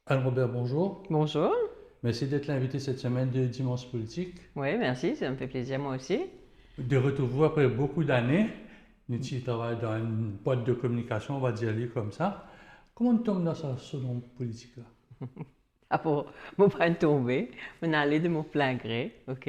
Anne-Robert, bonjour. Bonjour. Merci d'être l'invité cette semaine de Dimanche Politique. Oui, merci, ça me fait plaisir moi aussi. De retrouver après beaucoup d'années. Nous travaillons dans une boîte de communication, on va dire comme ça. Comment tu tombes dans ce nom politique-là? Ah, pour mon pas tomber, on aller de mon plein gré, ok.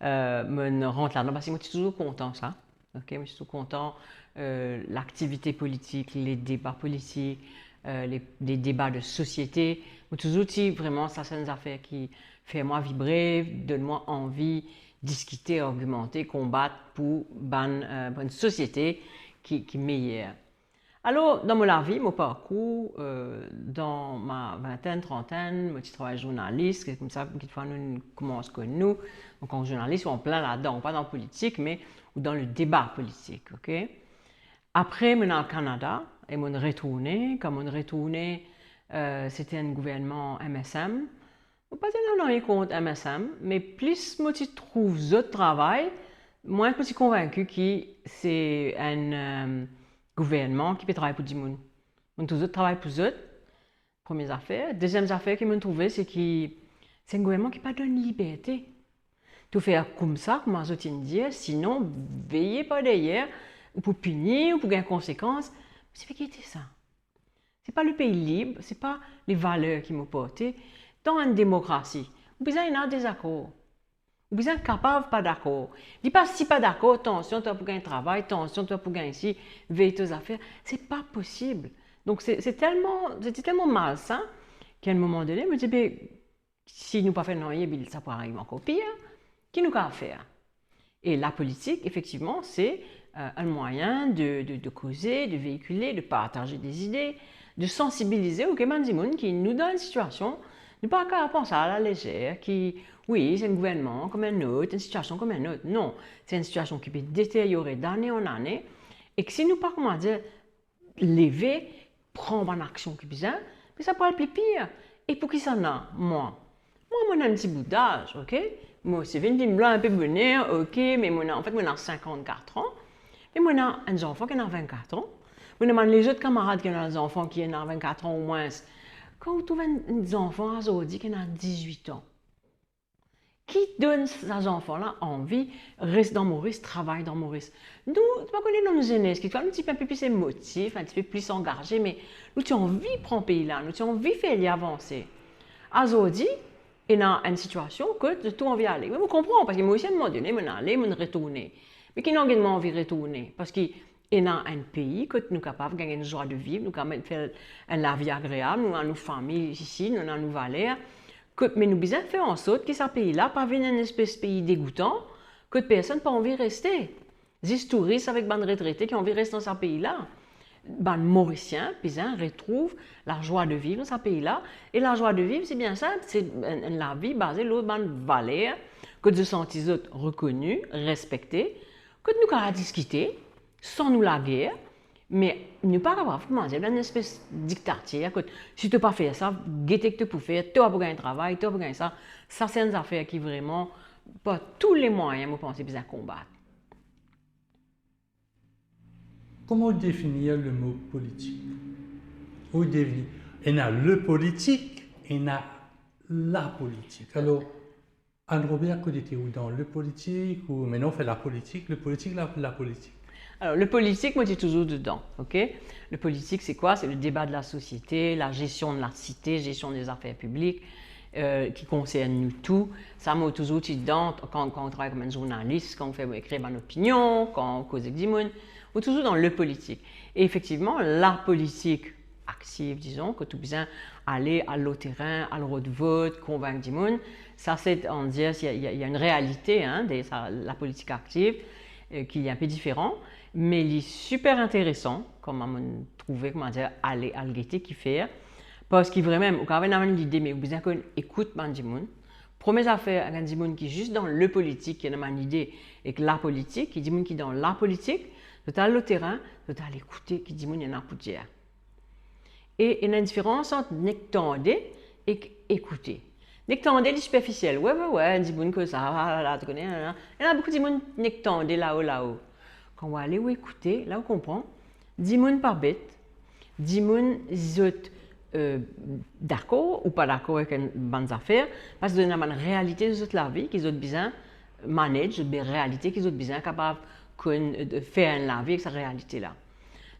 Me rentre là-dedans parce que moi je suis toujours content ça, ok. Moi je suis toujours content l'activité politique, les débats politiques, les débats de société. Moi toujours dit vraiment ça c'est une affaire qui fait moi vibrer, donne-moi envie discuter, argumenter, combattre pour une société qui est meilleure. Alors, dans mon vie, mon parcours, dans ma vingtaine, trentaine, moi, je travaille journaliste, c'est comme ça que fois nous commençons comme nous. Donc, en journaliste, on est plein là-dedans, pas dans la politique, mais dans le débat politique, ok? Après, je suis au Canada et je suis retourné. Quand je suis retourné, c'était un gouvernement MSM. Je ne pas rien contre MSM, mais plus je trouve ce travail, moins je suis convaincu que c'est un gouvernement qui peut travailler pour tout le monde. On toujours travaille pour eux, première affaire. Deuxième affaire que je trouve, c'est que c'est un gouvernement qui n'a pas de liberté. Tout faire comme ça, comme je dit, sinon, veillez pas derrière, ou pour punir, ou pour gagner conséquences. C'est fait qui était ça. C'est pas le pays libre, c'est pas les valeurs qui m'ont porté. Dans une démocratie, vous besoin d'un désaccord. Vous besoin capable pas d'accord. Dis pas si pas d'accord, attention, toi pour gagner travail, attention, toi pour gagner ici, veille tes affaires. C'est pas possible. Donc c'était tellement malsain qu'à un moment donné, je me dis, ben, si nous pas faisons rien, ça pourrait arriver encore pire. Qui nous a faire? Et la politique, effectivement, c'est un moyen de causer, de véhiculer, de partager des idées, de sensibiliser au Kéman Zimoun qui nous donne une situation, ne pas qu'à penser à la légère, qui, oui, c'est un gouvernement comme un autre, une situation comme un autre. Non, c'est une situation qui peut détériorer d'année en année et que si nous pas, comment dire, lever, prendre en action qui besoin, mais ça pourrait être plus pire. Et pour qui ça n'a? Moi, j'ai un petit bout d'âge, ok? Moi, c'est 20 blanc un peu bonheur, ok, mais moi, en fait, moi, j'ai 54 ans. Et moi, j'ai un enfant qui a 24 ans. Moi, j'ai les autres camarades qui ont des enfants qui ont 24 ans ou moins. Quand vous trouvez des enfants aujourd'hui qui ont 18 ans, qui donne ces enfants-là envie, reste dans Maurice, travaille dans Maurice. Nous, tu pas connaître nos jeunesse, qui nous un petit peu plus émotif, un petit peu plus engagé, mais nous avons envie de prendre le pays là, nous avons envie de faire y avancer. Aujourd'hui, il y a une situation que tout envie d'aller. Mais je comprends, parce que moi aussi, à un moment donné, je aller, je retourner. Mais qui n'a pas envie de retourner? Parce qu'il y a un pays que nous sommes capables de gagner une joie de vivre, nous sommes capables de faire une vie agréable, nous avons nos familles ici, nous avons nos valeurs. Mais nous devons faire en sorte que ce pays-là ne pas une espèce de pays dégoûtant, que personne n'a pas envie de rester. Des touristes avec des retraités qui ont envie de rester dans ce pays-là. Ben, Mauriciens, paysans, retrouvent la joie de vivre dans ce pays-là. Et la joie de vivre, c'est bien simple, c'est la vie basée sur les valeurs que nous sentons reconnus, respectés, que nous avons discuter sans nous la guerre, mais ne pas avoir c'est une espèce de dictature. Si tu n'as pas fait ça, guetter que tu peux faire, tu vas pas gagner travail, tu vas pas gagner ça. Ça, c'est une affaire qui vraiment, pas tous les moyens, je pense, besoin de combattre. Comment définir le mot politique? Où définir? Il y a le politique et il y a la politique. Alors, Anne-Robert, que était où dans le politique ou maintenant on fait la politique, le politique, la politique. Alors, le politique, moi, je suis toujours dedans, ok? Le politique, c'est quoi? C'est le débat de la société, la gestion de la cité, gestion des affaires publiques, qui concerne nous tous. Ça, moi, toujours, je suis dedans quand on travaille comme un journaliste, quand on fait écrire une opinion, quand on cause avec des gens, on est toujours dans le politique. Et effectivement, la politique active, disons, que tout besoin aller à l'autre terrain, à l'euro de vote, convaincre des gens, ça, c'est, on dit, il y a une réalité, hein, la politique active, qui est un peu différent. Mais il est super intéressant, comme on trouvé, comment dire, aller à le qui fait. Parce qu'il vraiment, quand on a l'idée, mais vous besoin qu'on écoute Bandimoun. Première affaire, un Bandimoun qui est juste dans le politique, qui a une idée, et que la politique, qui dit qui est dans la politique, tu as le terrain, tu as l'écouter, qui dit qu'il y en a pour dire. Et il y a une différence entre n'écouter et écouter. N'écouter, c'est superficiel. Ouais, dit que ça, là, tu connais, là. Il y en a beaucoup de gens qui n'écoutent là-haut. Quand on va aller écouter, là on comprend, 10 moun par bête, 10 moun zot d'accord ou pas d'accord avec une bonne affaire, parce que c'est une réalité de la vie qu'ils ont besoin de manager, une réalité qu'ils ont besoin capable de faire la vie avec cette réalité-là.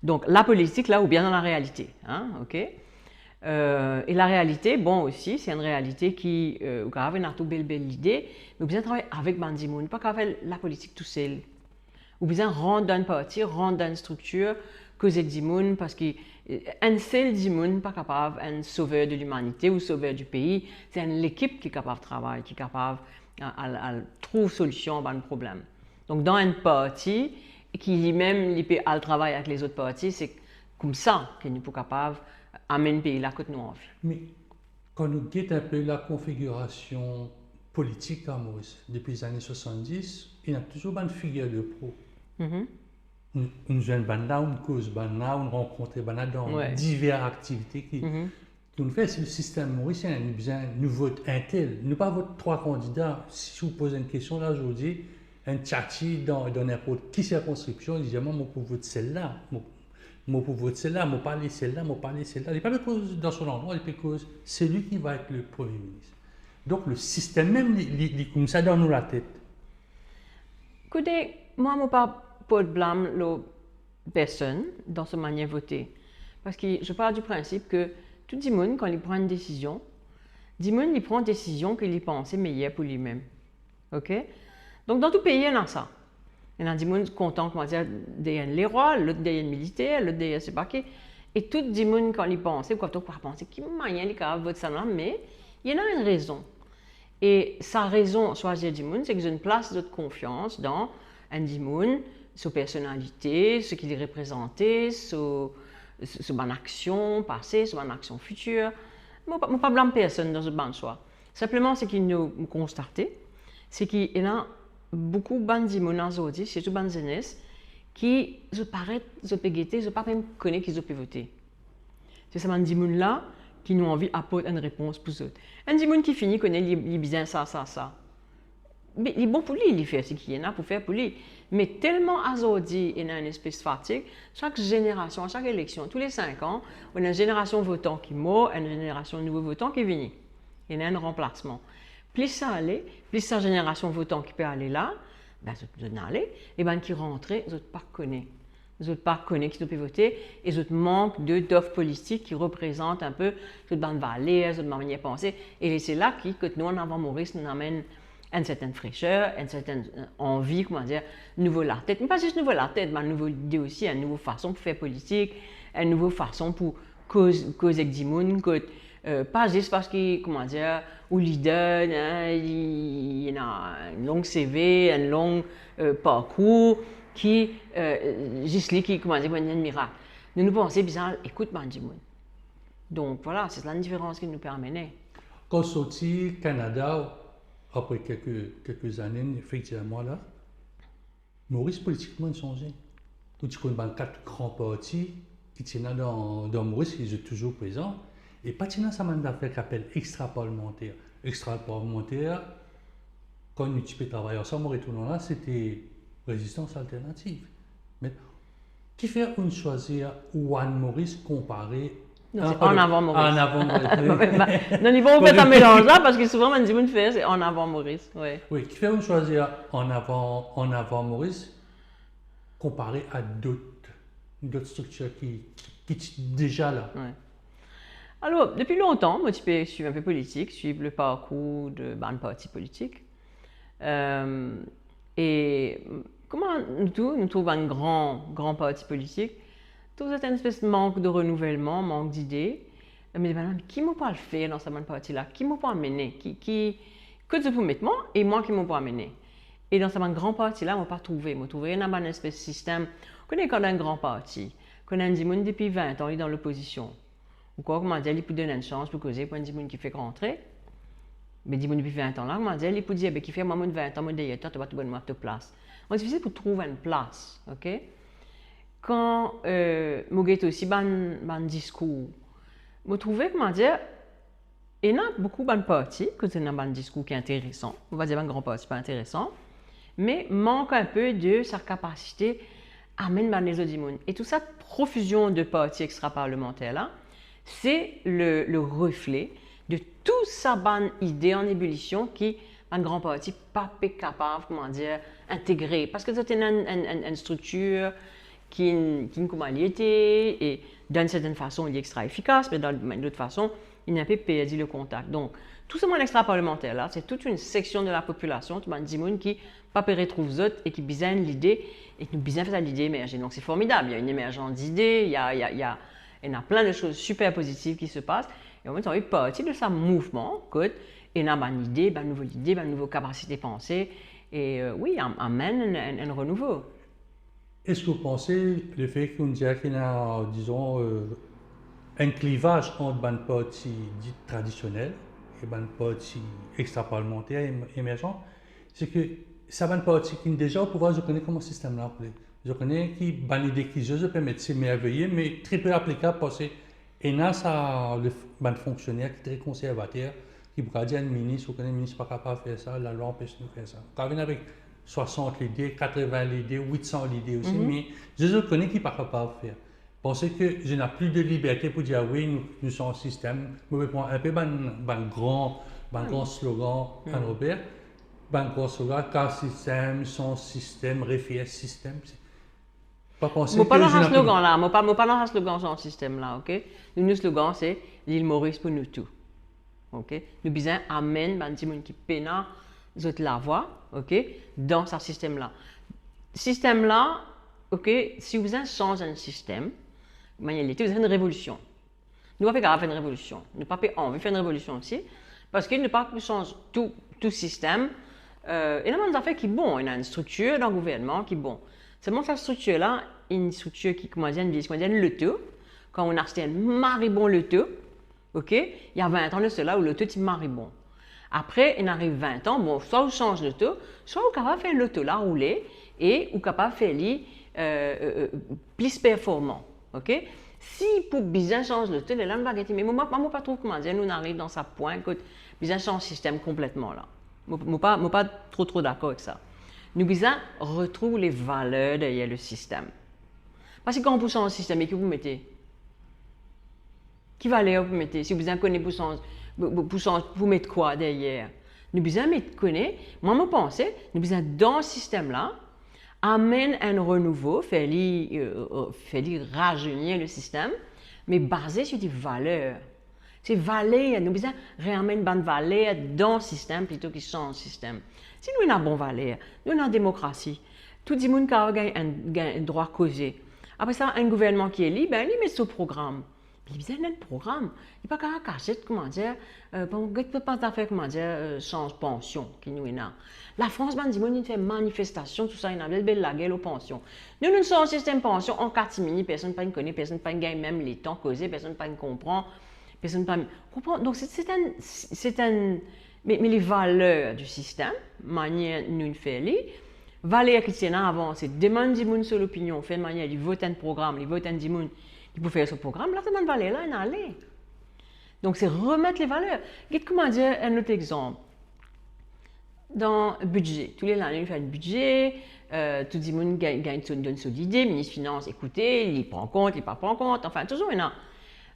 Donc, la politique, là, ou bien dans la réalité. Hein, ok? Et la réalité, bon aussi, c'est une réalité qui, où on a une belle idée, mais besoin de travailler avec Bandimoun, pas qu'à faire la politique tout seul. Ou besoin de rendre dans une partie, rendre dans une structure, causer Dimoun, parce qu'un seul Dimoun pas capable, un sauveur de l'humanité ou sauveur du pays, c'est l'équipe qui est capable de travailler, qui est capable de trouver solution à un problème. Donc, dans une partie, qui lui-même il peut travailler avec les autres parties, c'est comme ça que nous sommes capables d'amener le pays là que nous avons envie. Mais quand nous guettons un peu la configuration politique à Maurice, depuis les années 70, il y a toujours une figure de pro. Une jeune banda, une cause banda, une rencontre banda dans diverses activités qui nous fait. C'est le système mauricien. Nous votons un tel. Nous pas voter trois candidats. Si je vous pose une question là aujourd'hui, un tchatchi dans n'importe quelle circonscription, il dit moi pour voter celle-là, moi pour voter celle-là, moi parler celle-là, moi parler celle-là. Il n'est pas cause dans son endroit, il est cause c'est lui qui va être le Premier ministre. Donc le système même, il comme ça dans nous la tête. Écoutez, moi, je ne pas de blâme la personne dans sa manière de voter. Parce que je parle du principe que tout le monde, quand il prend une décision, il prend une décision qu'il pense meilleure pour lui-même. OK? Donc, dans tout pays, il y en a ça. Il y en a des gens contents, comment dire, derrière les rois, l'autre derrière les militaires, l'autre derrière c'est pas qui. Et tout le monde, quand il pense, quand on pense, qui moyen il a voté ça, mais il y en a une raison. Et sa raison, choisir du monde, c'est que j'ai une place de confiance dans un monde, sa personnalité, ce qu'il est représenté, son action passée, son action future. Je ne pas blâmer personne dans ce ban de choix. Simplement, ce qu'il nous constaté, c'est qu'il y a beaucoup de gens aujourd'hui, surtout de jeunesse, qui se paraissent, se pégueter, se pas même connaître qu'ils ont pu voter. C'est ces gens-là qui nous ont envie d'apporter une réponse pour eux. Un gens qui finit connaît les bien ça. Mais il est bon pour lui, il fait ce qu'il y en a pour faire pour lui. Mais tellement aujourd'hui, il y a une espèce de fatigue. Chaque génération, à chaque élection, tous les 5 ans, on a une génération votant qui meurt, une génération de nouveaux votants qui vient. Il y a un remplacement. Plus ça allait, plus sa génération votant qui peut aller là, ben, ils vont aller, et ben qui rentrent, ils ne pas connaître. Ils ne pas connaître qui doivent voter, et ils manquent d'offres politiques qui représentent un peu toute bande valeur, toute manière de penser. Et c'est là que nous, en avant Maurice, nous amène une certaine fraîcheur, une certaine envie, comment dire, nouveau la tête. Mais pas juste nouveau la tête, mais une nouvelle idée aussi, une nouvelle façon pour faire politique, une nouvelle façon pour causer avec des gens, pas juste parce qu'il, comment dire, ou leader, il a un long CV, un long parcours qui, juste lui qui, comment dire, un miracle. Nous pensons bizarre, écoute, Bandimoun. Donc voilà, c'est la différence qui nous permet. Quand sorti Canada, après quelques années, effectivement, là, Maurice politiquement a changé. Tu connais 4 grands partis qui tiennent dans Maurice, qui sont toujours présents. Et pas tiennent ça mandat faire qu'appelle extra-parlementaire. Extra-parlementaire, quand nous avons travaillé ensemble, en retournant là, c'était résistance alternative. Mais qui fait une choisir Juan Maurice comparé en avant Maurice. En avant Maurice. Non, il faut faire un mélange là parce que souvent, on dit une fait, c'est en avant Maurice. Oui, qui fait une choisir en avant Maurice comparé à d'autres structures qui sont déjà là. Ouais. Alors, depuis longtemps, moi, je peux suivre un peu politique, suivre le parcours de partis politiques. Et comment nous trouvons un grand parti politique, tout ça une espèce de manque de renouvellement, manque d'idées. Mais qui m'a pas le faire dans ce parti-là? Qui m'a pas amené? Que je peux mettre moi et moi qui m'a pas amené? Et dans ce grand parti-là, je n'ai pas trouvé. Je trouvé un espèce de système. On connaît quand un grand parti, qu'on a un monde depuis 20 ans, il est dans l'opposition. Ou quoi, comment dire, il peut donner une chance pour causer pour un monde qui fait rentrer. Mais dis-moi depuis 20 ans là, comment dire, il peut dire, qui fait moi 20 ans, moi derrière toi, tu vas te donner ma place. C'est difficile pour trouver une place, ok? Quand je aussi ban discours, je trouvais, comment dire, il y a beaucoup de partis, que c'est un discours qui est intéressant, on va dire un grand parti pas intéressant, mais manque un peu de sa capacité à mener les autres. Et toute cette profusion de partis extra-parlementaires là, c'est le reflet de toute sa bonne idée en ébullition qui, un grand parti, pas capable, comment dire, intégrer. Parce que c'est une structure qui est comme elle était, et d'une certaine façon, il est extra efficace, mais d'une autre façon, il n'a pas perdu le contact. Donc, tout ce monde extra-parlementaire là, c'est toute une section de la population, tout le monde qui pas retrouve autres et qui besoin l'idée, et qui nous besoin faire l'idée émerger. Donc, c'est formidable. Il y a une émergence d'idées, il y a plein de choses super positives qui se passent. Et en même temps, il fait partie de ce mouvement, il y a une idée, une nouvelle idée, une nouvelle capacité de penser, et oui, amène un renouveau. Est-ce que vous pensez le fait qu'on dirait qu'il y a, disons, un clivage entre les partis dits traditionnels et les partis extra-parlementaires émergents, c'est que ça va parti qui déjà au pouvoir, je connais comment ce système-là appelé. Je connais qui ban idée qui je permet de s'émerveiller, mais très peu applicable parce que et là ça le ban fonctionnaire qui est très conservateur, qui pourra dire à un ministre, ou un ministre pas capable de faire ça, la loi empêche de faire ça. Quand on vient avec 60 l'idée, 80 l'idée, 800 l'idée aussi, mais je connais qui pas capable de faire. Pensez que je n'ai plus de liberté pour dire oui, nous sommes un système. Je vais prendre un peu un grand slogan, Anne-Robert. Ben, grand slogan, car système, son système, réfère système. Pas penser que... Je ne pas dans ce slogan-là, je ne pas dans ce slogan, son système-là, ok? Notre slogan, c'est l'île Maurice pour nous tous. Ok? Nous besoin amène ben des gens qui peinent la voie, ok? Dans ce système-là. Système-là, ok? Si vous avez changé un système, vous avez une révolution. Nous ne pouvons pas faire une révolution. Nous n'avons pas envie de faire une révolution aussi, parce qu'il ne peut pas changer tout système. Il y a des affaires qui sont bonnes. Il y a une structure dans le gouvernement qui est bonne. Seulement, cette structure-là, une structure qui, comment dire, le taux. Quand on a acheté un maribon le taux, ok? Il y a 20 ans de cela où le taux est maribon. Après, il arrive 20 ans, bon, soit on change le taux, soit on est capable de faire le taux là rouler et on est capable de faire plus performant. Ok? Si pour bien changer le taux, les langues baguettes, mais moi, je ne pas trop comment dire, nous arrivons dans sa pointe, que bien changer le système complètement là. Je ne suis pas trop d'accord avec ça. Nous besoin retrouver les valeurs derrière le système. Parce que quand vous changez le système, et que vous mettez, qui valeur vous mettez? Si vous en connaissez vous mettez quoi derrière? Nous besoin mettre connaître. Moi, je pense, nous besoin dans ce système-là, amène un renouveau, faire rajeunir le système, mais basé sur des valeurs. Ces valeurs, nous besoin réamener une valeur dans le système plutôt que changer le système. Si nous avons une bonne valeur, nous avons une démocratie, tout le monde a un droit à causer. Après ça, un gouvernement qui est libre, il met ce programme. Il y a un programme. Il n'y a pas qu'à cacher, comment dire, pas faire, comment dire, change pension qui nous est là. La France, il fait manifestation, tout ça, il y a une belle la guerre aux pensions. Nous, nous sommes un système pension en catimini, personne ne connaît, personne ne gagne même les temps causés, personne ne comprend, personne ne comprend. Donc, mais les valeurs du système, manière nous faire les valeurs qui tiennent avant, c'est demander des gens sur l'opinion, faire de manière, ils votent un programme, ils votent un des gens. Il peut faire ce programme, là, c'est une valeur, là, il allait. Donc, c'est remettre les valeurs. Comment dire un autre exemple? Dans le budget, tous les années, on fait un budget, tout le monde gagne une seule idée, le ministre des Finances, écoutez, il prend compte, il ne prend pas en compte, enfin, toujours, il y en a.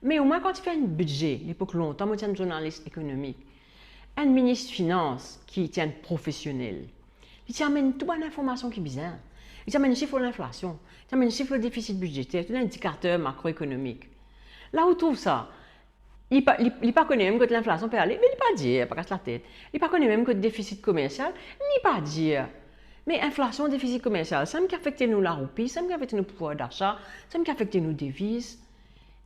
Mais au moins, quand tu fais un budget, l'époque longtemps, moi, je suis un journaliste économique, un ministre des Finances qui tient professionnel, il t'amène toute bonne information qui est bizarre. Il t'amène le chiffre de l'inflation, il t'amène le chiffre de déficit budgétaire, tout un indicateur macroéconomique. Là où tu trouves ça, il ne pas connaît même que l'inflation peut aller, mais il ne pas dire, pas casse la tête. Il ne pas connaît même que le déficit commercial, il ne pas dire. Mais inflation, déficit commercial, ça me affecte nous la roupie, ça me affecte nos pouvoirs d'achat, ça me affecte nos devises.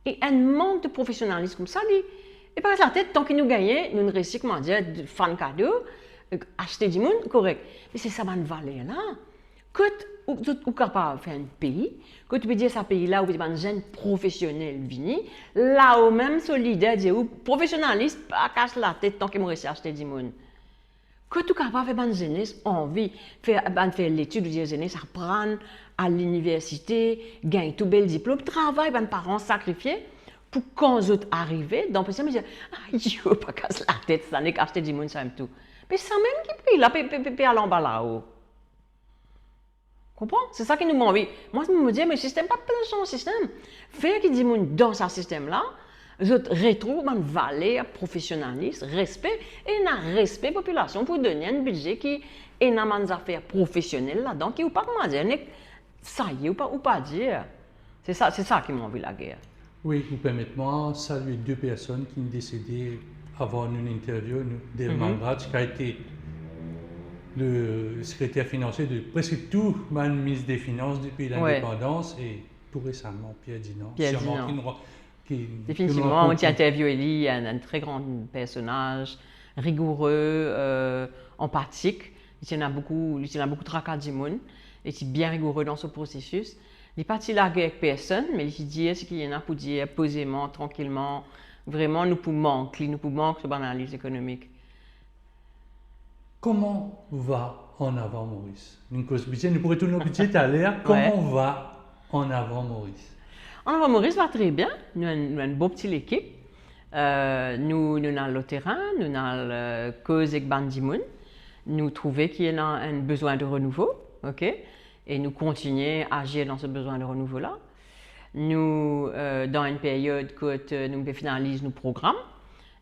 Et un manque de professionnalisme comme ça, il pas casse la tête, tant qu'il nous gagne, nous réussissons, comment dire, de faire un cadeau, acheter du monde, correct. Mais c'est ça, ma valeur là. Que tu es capable de faire un pays, que tu peux dire ce pays-là où tu es un jeune professionnel vini, là où même solidaire, dire où professionnaliste, pas casse la tête tant qu'il me reste acheter du monde. Que tu es capable de faire une jeunesse envie, faire l'étude de jeunesse, apprendre à l'université, gagner tout bel diplôme, travailler, ben parents sacrifiés pour quand ils arrivent, donc personne me dit ah yo pas casse la tête, ça n'est qu'acheter du monde ça même tout. Mais ça même qui paye là, paye à l'en bas là-haut. Comprends? C'est ça qui nous envie. Moi, je me dis, mais le système, pas plein de son système. Faire qui dit dans ce système-là, Je retrouve une valeur professionnaliste, respect, et un respect population pour donner un budget qui est dans des affaires professionnelles là-dedans, qui ou pas comment dire, ça y est, ou pas dire. C'est ça qui m'a envie la guerre. Oui, vous permettez-moi de saluer deux personnes qui ont décédé avant une interview. Delman Ratch, qui a été le secrétaire financier de presque tout le ministre des Finances depuis l'indépendance, et tout récemment, Pierre Dinan. Définitivement, on a interviewé lui, un très grand personnage, rigoureux, empathique. Il y a beaucoup de tracas du monde, et il est bien rigoureux dans ce processus. Il n'est pas là avec personne, mais il dit ce qu'il y en a pour dire posément, tranquillement. Vraiment, nous pouvons manquer cette analyse économique. Comment va en avant Maurice? Nous pourrions tourner au budget à l'air. Comment va en avant Maurice? En avant Maurice va très bien. Nous avons une bonne petite équipe. Nous avons le terrain, nous avons le cause avec Bandimoun. Nous trouvons qu'il y a un besoin de renouveau. Okay? Et nous continuons à agir dans ce besoin de renouveau-là. Nous, dans une période où nous finalisons nos programmes,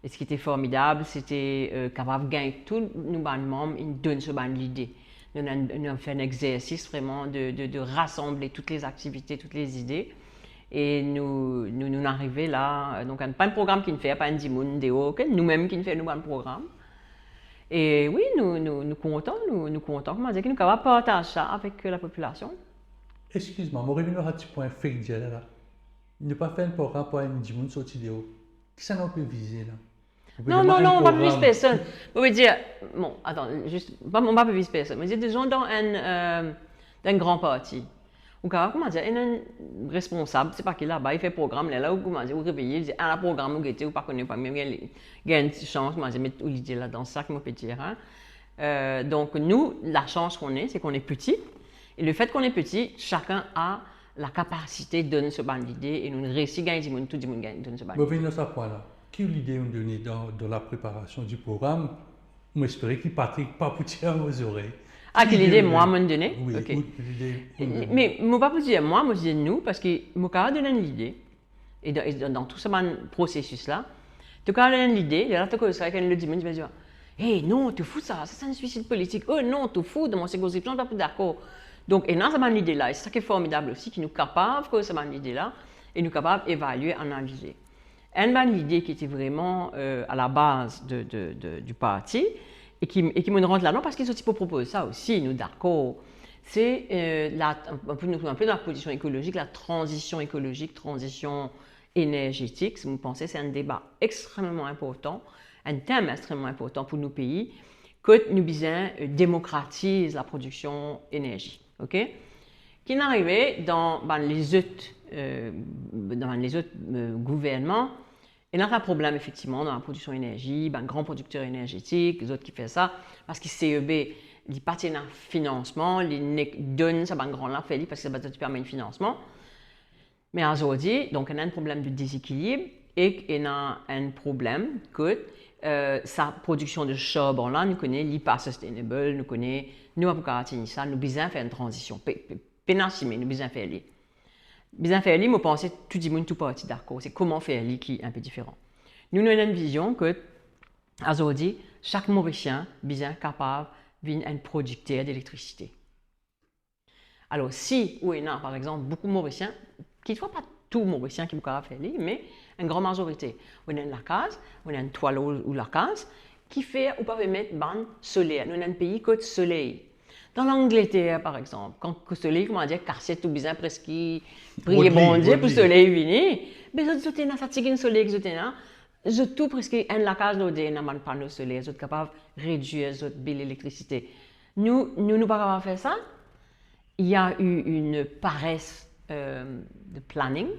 et ce qui était formidable, c'était capable de gagner tous nos membres, ils donnent ce l'idée. Nous avons fait un exercice vraiment de rassembler toutes les activités, toutes les idées. Et nous arrivons là, donc pas un programme qui ne fait pas un dimoun, nous-mêmes qui ne faisons un programme. Et oui, nous comptons, comment dire, que nous sommes capables de partager ça avec la population. Excuse-moi, je reviens à un petit point fake là. Ne pas faire un programme pour un dimoun sur vidéo. Qu'est-ce qu'on peut viser là? Non, on ne va pas viser personne. On veut dire, bon, attends, juste, on ne va pas viser personne. Mais disons dans un grand parti. Ou comment dire, un responsable, c'est pas qu'il là-bas, il fait programme, là, où comment dire, vous réveillez, il dit, ah, le programme, vous guettez, vous ne connaissez pas, même il y a une chance, comment dire, mettre l'idée là dans ça, que je peux dire. Hein. Donc, nous, la chance qu'on est, c'est qu'on est petit. Et le fait qu'on est petit, chacun a la capacité de donner ce ban d'idées et nous réussissons à gagner, tout le monde gagne, donner ce ban d'idées. Revenons à ce point-là. Quelle idée on donnée dans la préparation du programme? J'espère qu'il Patrick pas poutier aux oreilles. Ah, quelle idée, moi, m'en donner? Oui, okay. L'idée. Mais je ne vais pas dire moi, je dis nous, parce que je vais donner l'idée. Et dans tout ce processus-là, tu as donné l'idée, et là, tu as ça, quand le dimanche, tu vas dire, hé, non, tu fous ça, c'est un suicide politique. Oh non, tu fous, dans mon circonscription, je ne suis pas d'accord. Donc, et dans cette idée-là, et c'est ça qui est formidable aussi, qui nous capable de cette idée-là, et nous capable d'évaluer, analyser. Une idée qui était vraiment à la base du parti, et qui me rentre là-dedans parce qu'ils ont proposé ça aussi, nous d'accord. C'est un peu dans la position écologique, la transition écologique, transition énergétique. Si vous pensez, c'est un débat extrêmement important, un thème extrêmement important pour nos pays, que nous besoin démocratise la production énergie. Ok? Qui n'arrivait dans les autres gouvernements. Et là, il y a un problème, effectivement, dans la production d'énergie, un grand producteur énergétique, les autres qui font ça, parce que CEB, ils partent dans le financement, ils donnent ça, un grand là, parce que ça permet le financement. Mais aujourd'hui, donc, il y a un problème de déséquilibre et il y a un problème que sa production de charbon là, nous connaissons, n'est pas sustainable, nous connaissons, nous avons ça, nous besoin faire une transition, pénachimé, nous besoin faire Bien faire je pense que tout le monde tout parti d'accord. C'est comment faire qui est un peu différent. Nous avons une vision que, aujourd'hui, chaque Mauricien est bien capable d'être un producteur d'électricité. Alors, si, ou il y a par exemple beaucoup de Mauriciens, qui ne sont pas tous Mauriciens qui sont capables de faire mais une grande majorité. On a la case, on a une toile ou la case, qui fait ou pas mettre ban solaire. Nous avons un pays côte soleil. Dans l'Angleterre, par exemple, quand le soleil, comment dire, cassait tout bizarre, presque, brillait bon Dieu, pour le soleil venir, mais je dis, ça tige un soleil que je tout presque un lacage d'eau, un panneau solaire, je suis capable de réduire notre bill d'électricité. Nous pas capables de faire ça. Il y a eu une paresse de planning.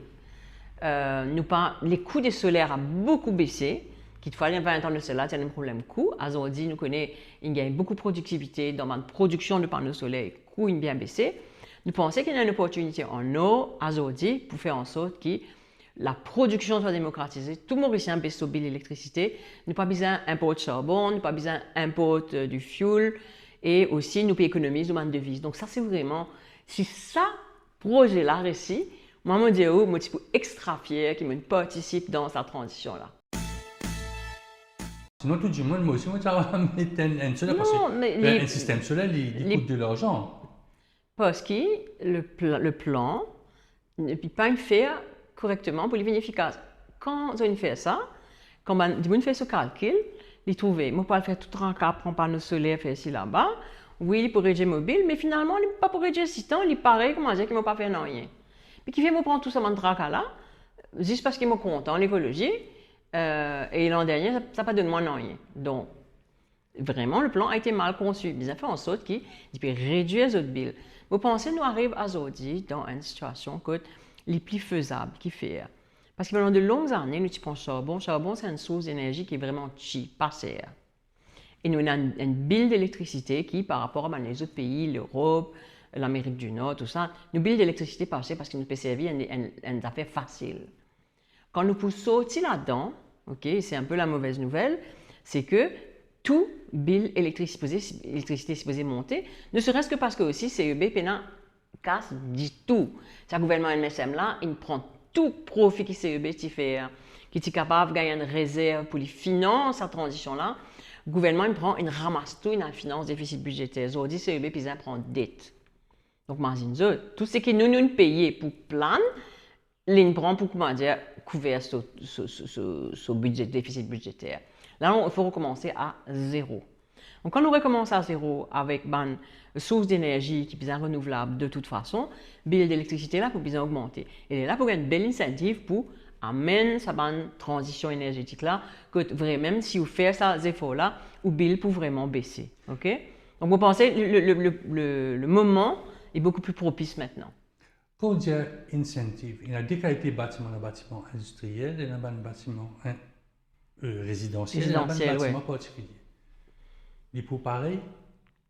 Les coûts des solaires ont beaucoup baissé. Qu'il faut aller 20 ans de cela, c'est un problème coût. Aujourd'hui, nous connaissons qu'il y a beaucoup de productivité dans la production de panneaux solaires, coût bien baissé. Nous pensons qu'il y a une opportunité en eau aujourd'hui pour faire en sorte que la production soit démocratisée. Tout Mauricien baisse l'électricité. Nous pas besoin d'importer charbon, nous pas besoin d'importer du fuel et aussi nous économiser de devises. Donc ça, c'est vraiment, si ça projet-là réussi, Moi, je dis, moi, je suis extra fier qu'il me participe dans sa transition-là. Sinon, tout le monde, moi aussi, moi, ça va mettre un solaire parce Non, que mais un système solaire, il coûte de l'argent. parce que le plan ne peut pas faire correctement pour les efficace. Quand on fait ça, quand on fait ce calcul, il trouve, moi, pas le faire tout en cas, prend panneau solaire, faire ici là-bas. Oui, il pourrait être mobile, mais finalement, il n'est pas pour être assistant, il paraît, comment dire, qu'il ne m'a pas fait rien. Puis qui fait me prendre tout ça, mon tracas là, juste parce qu'il me content, l'écologie, et l'an dernier, ça n'a pas donné moi rien. Donc, vraiment, le plan a été mal conçu. Ils ont fait en sorte qu'il peut réduire les autres billes. Vous pensez, nous arrivons à aujourd'hui dans une situation que les plus faisables qui fait. Parce que pendant de longues années, nous prenons charbon. Charbon, c'est une source d'énergie qui est vraiment cheap, pas chère. Et nous avons une bille d'électricité qui, par rapport à les autres pays, l'Europe, l'Amérique du Nord, tout ça, nous bille d'électricité pas chère parce que nous peut servir une affaire facile. Quand nous pouvons sortir là-dedans, okay, c'est un peu la mauvaise nouvelle, c'est que tout bill électricité supposé monter, ne serait-ce que parce que aussi CEB pena casse du tout. C'est le gouvernement MSM là, il prend tout profit que CEB fait, qui est capable de gagner une réserve pour les finances à transition là. Le gouvernement il prend, il ramasse tout, il a une finance déficit budgétaire. Aujourd'hui CEB puis il prend dette. Donc imagine tout ce que nous payons pour plan, il prend pour comment dire couvert ce budget déficit budgétaire. Là, il faut recommencer à zéro. Donc, quand on recommence à zéro avec une source d'énergie qui est bien renouvelable de toute façon, le bill d'électricité là peut bien augmenter. Et là, pour une belle initiative pour amener cette transition énergétique là, que vraiment, même si vous faites ces efforts là, le bill peut vraiment baisser. Okay? Donc, vous pensez le moment est beaucoup plus propice maintenant. Quand on dit incentive, il y a deux qualités bâtiment, un bâtiment industriel et un bâtiment résidentiel et un bâtiment particulier. Il faut pareil,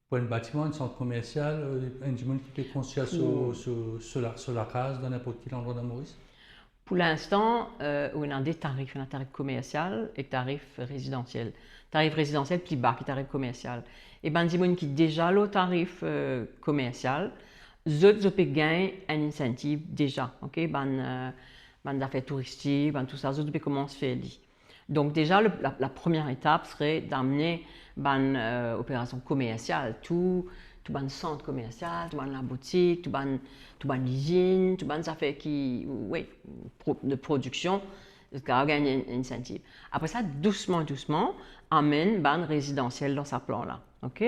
pour un bâtiment, un centre commercial, un monde qui peut construire sur la case dans n'importe quel endroit de Maurice? Pour l'instant, on a des tarifs, un tarif commercial et tarif résidentiel. Tarif résidentiel plus bas que tarif commercial. Et ben, des gens qui déjà le tarif commercial, ils peuvent gagner un incentive déjà. Ok, ben affaires touristiques, ben tout ça, ils peuvent commencer à faire. Donc déjà, la première étape serait d'amener une opération commerciale, tout un centre commercial, tout la boutique, tout l'usine, tout ça fait qui, oui, de production, ça gagne un incentive. Après ça, doucement, amène ban résidentiel dans sa plan là, ok?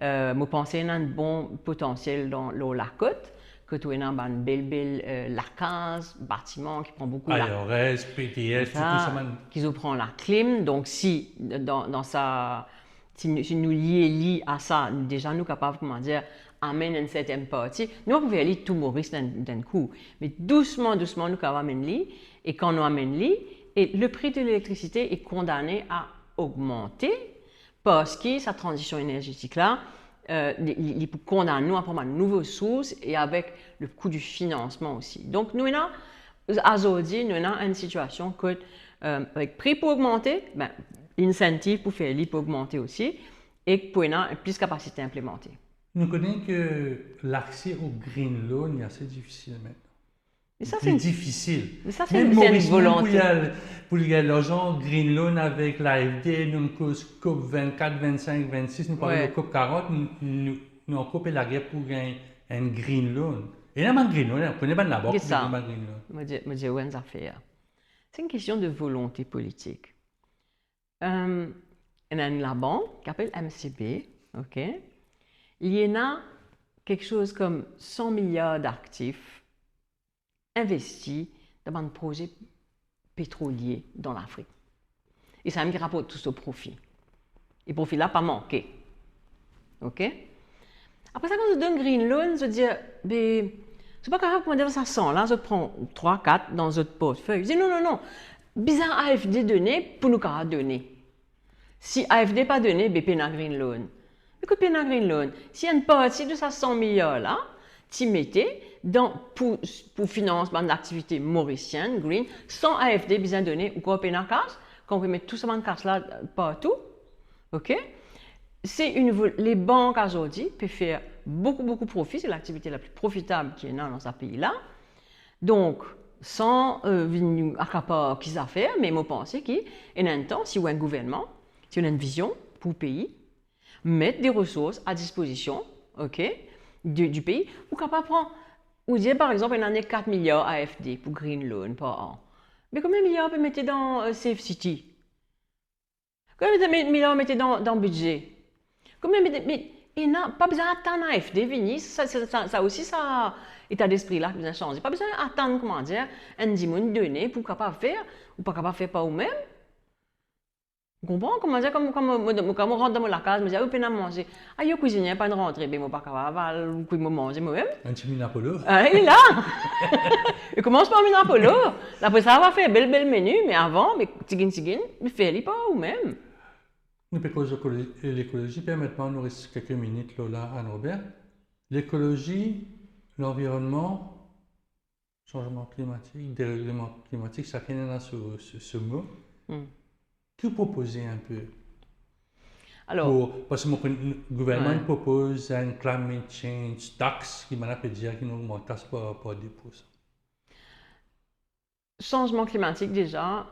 Moi, pensez qu'il y a un bon potentiel dans la côte, que tu as une belle lacase, bâtiment qui prend beaucoup ARS, PTS, tout ça. Qui prend la clim. Donc, si si nous lions à ça, déjà nous sommes capables, comment dire, amener une certaine partie. Nous, on pouvait aller tout Maurice d'un coup. Mais doucement, nous sommes capables d'amener. Et quand nous amenons, et le prix de l'électricité est condamné à augmenter parce que sa transition énergétique-là, il condamne nous à prendre une nouvelle source et avec le coût du financement aussi. Donc, nous, aujourd'hui, nous avons une situation que, avec prix pour augmenter, ben, l'incentive pour faire l'IP augmenter aussi et pour avoir plus de capacité à implémenter. Nous connaissons que l'accès au green loan est assez difficile maintenant. Mais ça, c'est difficile. Mais ça, c'est une volonté. Pour gagner l'argent, green loan avec l'AFD, nous cause COP 24, 25, 26, nous parlons de COP 40, nous avons coupé la guerre pour gagner un green loan. Et là, un green loan, on connaît pas d'abord pour gagner un green loan. C'est une question de volonté politique. Il y a une banque qui s'appelle MCB, ok? Il y en a quelque chose comme 100 milliards d'actifs investis dans un projet pétrolier dans l'Afrique. Et ça me rapporte tout ce profit. Et le profit là pas manqué. Ok? Après ça, quand je donne green loan, je dis, ben, c'est pas grave pour me dire ça sent là, je prends 3, 4 dans notre portefeuille. Je dis non. Bizarre AFD donné pour nous donner. Si AFD pas donné, ben pena green loan. Écoute, pena green loan, si y a une partie de ça 100 milliards là, tu mettais pour financer l'activité mauricienne, green, sans AFD bien donné ou quoi pena casse, quand on peut mettre tout ça dans casse là partout, ok? Les banques aujourd'hui peuvent faire beaucoup de profit, c'est l'activité la plus profitable qui est dans ce pays-là. Donc, sans venir accaparer qui ça fait, mais moi penser qu'il y a un temps, si on a un gouvernement, si on a une vision pour le pays, mettre des ressources à disposition, ok, du pays, ou capable prendre, ou dire par exemple, une année 4 milliards AFD pour Green Loan par an. Mais combien de milliards peut mettre dans Safe City? Combien de milliards mettez dans le budget? Combien mais il n'a pas besoin d'attendre AFD venir, ça aussi, ça état d'esprit là qui besoin changer. Pas besoin d'attendre, comment dire, un dimanche donné pour capable faire, ou pas capable faire par vous-même. Vous comprenez? Comment dire, comme on rentre dans la case, je me dis, ah, vous pouvez manger. Ah, yo cuisinier, pas de rentrer, mais moi pas capable, je manger moi-même. Un petit minapolo. Ah, il est là! Il commence par un Apollo. Après ça, on va faire un bel menu, mais avant, mais tigin, mais fais-le pas vous-même. Nous pécons l'écologie, permettez-moi, nous reste quelques minutes là, Anne-Robert. L'écologie, l'environnement, changement climatique, dérèglement climatique, chacun a ce mot. Que vous proposez un peu? Alors, parce que le gouvernement propose un climate change tax qui m'a dire qu'il nous augmente par 10%. Changement climatique, déjà,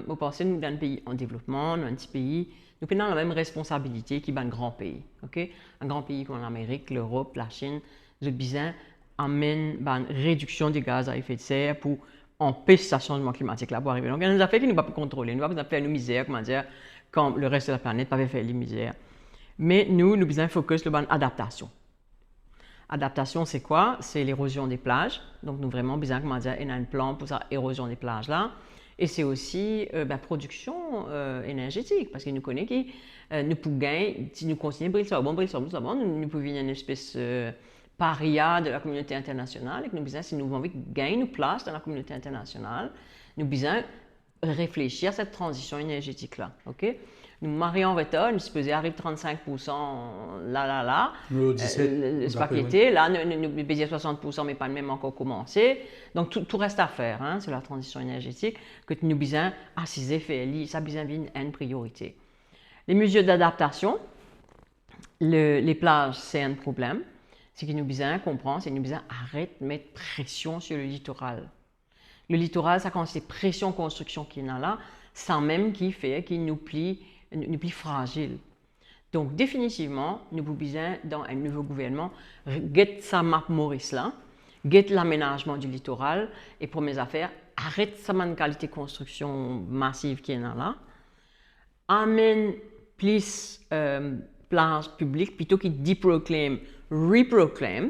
vous pensez, nous, dans un pays en développement, dans un petit pays, nous prenons la même responsabilité qu'un grand pays. Okay? Un grand pays comme l'Amérique, l'Europe, la Chine, je besoin amène une réduction des gaz à effet de serre pour empêcher ce changement climatique là pour arriver. Donc, il y a des affaires qui nous ne pouvons pas contrôler. Nous ne pouvons pas faire une misère, comment dire, quand le reste de la planète ne peut pas faire les misères. Mais nous besoin focus sur l'adaptation. Adaptation, c'est quoi? C'est l'érosion des plages. Donc, nous vraiment besoin, comment dire, il y a un plan pour ça, érosion des plages là. Et c'est aussi production énergétique, parce que nous connaissons que nous pouvons gagner, si nous continuons à briller sur nous pouvons devenir une espèce paria de la communauté internationale. Et que nous besoin, si nous avons envie de gagner une place dans la communauté internationale, nous besoin réfléchir à cette transition énergétique là. Okay? Nous marions en retard, nous supposons arriver 35% là. Nous, 17, spaghetti, là, nous payons 60%, mais pas le même encore commencé. Donc, tout reste à faire hein, sur la transition énergétique, que nous besoin assiser, faire, ça besoin une priorité. Les mesures d'adaptation, les plages, c'est un problème. Ce que nous besoin comprendre, c'est que nous besoin arrêter de mettre pression sur le littoral. Le littoral, ça consiste pression construction qu'il y a là, sans même qu'il fait qu'il nous plie fragile. Donc, définitivement, nous avons besoin, dans un nouveau gouvernement, get sa map Maurice là, get l'aménagement du littoral, et pour mes affaires, arrête sa qualité de construction massive qui est là, amène plus plages publiques, plutôt que deproclaim, reproclaim,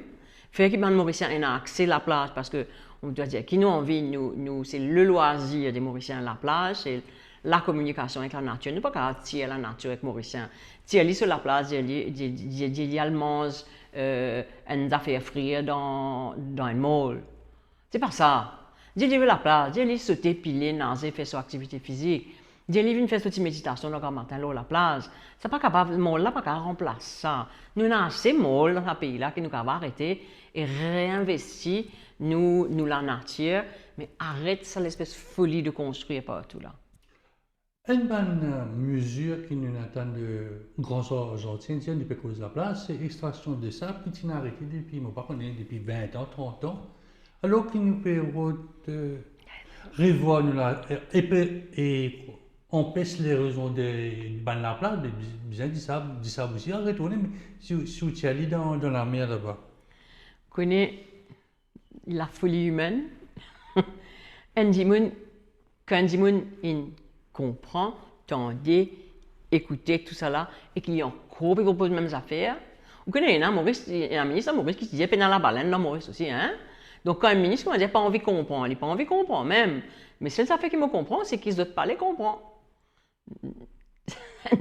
fait que les Mauriciens aient accès à la plage, parce que on doit dire qu'ils nous envie, c'est le loisir des Mauriciens à la plage, c'est la communication avec la nature. Nous ne pouvons pas tirer la nature avec Mauriciens. Tirer sur la plage, il y a mange une affaire frire dans un mall. C'est pas ça. Il y a la plage, il y a sauter, piler, nager, faire son activité physique. Il y a faire cette méditation dans le matin, là, la plage. C'est pas capable, le mall là, pas capable de remplacer ça. Nous avons assez de malls dans ce pays-là qui nous capable d'arrêter et réinvestir nous la nature, mais arrête ça l'espèce de folie de construire partout là. Une bonne mesure qui nous attend de grands Argentins, depuis cause de la place, c'est l'extraction de sable qui n'a arrêté depuis, depuis 20 ans, 30 ans, alors qu'il nous permet de revoir et empêche l'érosion de la place, mais bien dit ça aussi, à retourner, mais si tu allais dans la mer là-bas. Vous connaissez la folie humaine? Quand un dimanche, il comprend, tendez, écoutez tout ça là, et qu'il y a encore qui propose les mêmes affaires. Vous connaissez, un ministre Maurice qui disait, dans la baleine, dans Maurice aussi, hein? Donc, quand un ministre, on dit, pas envie de comprendre, il n'a pas envie de comprendre même. Mais c'est ça fait qu'il me comprend, c'est qu'ils ne doivent pas les comprendre.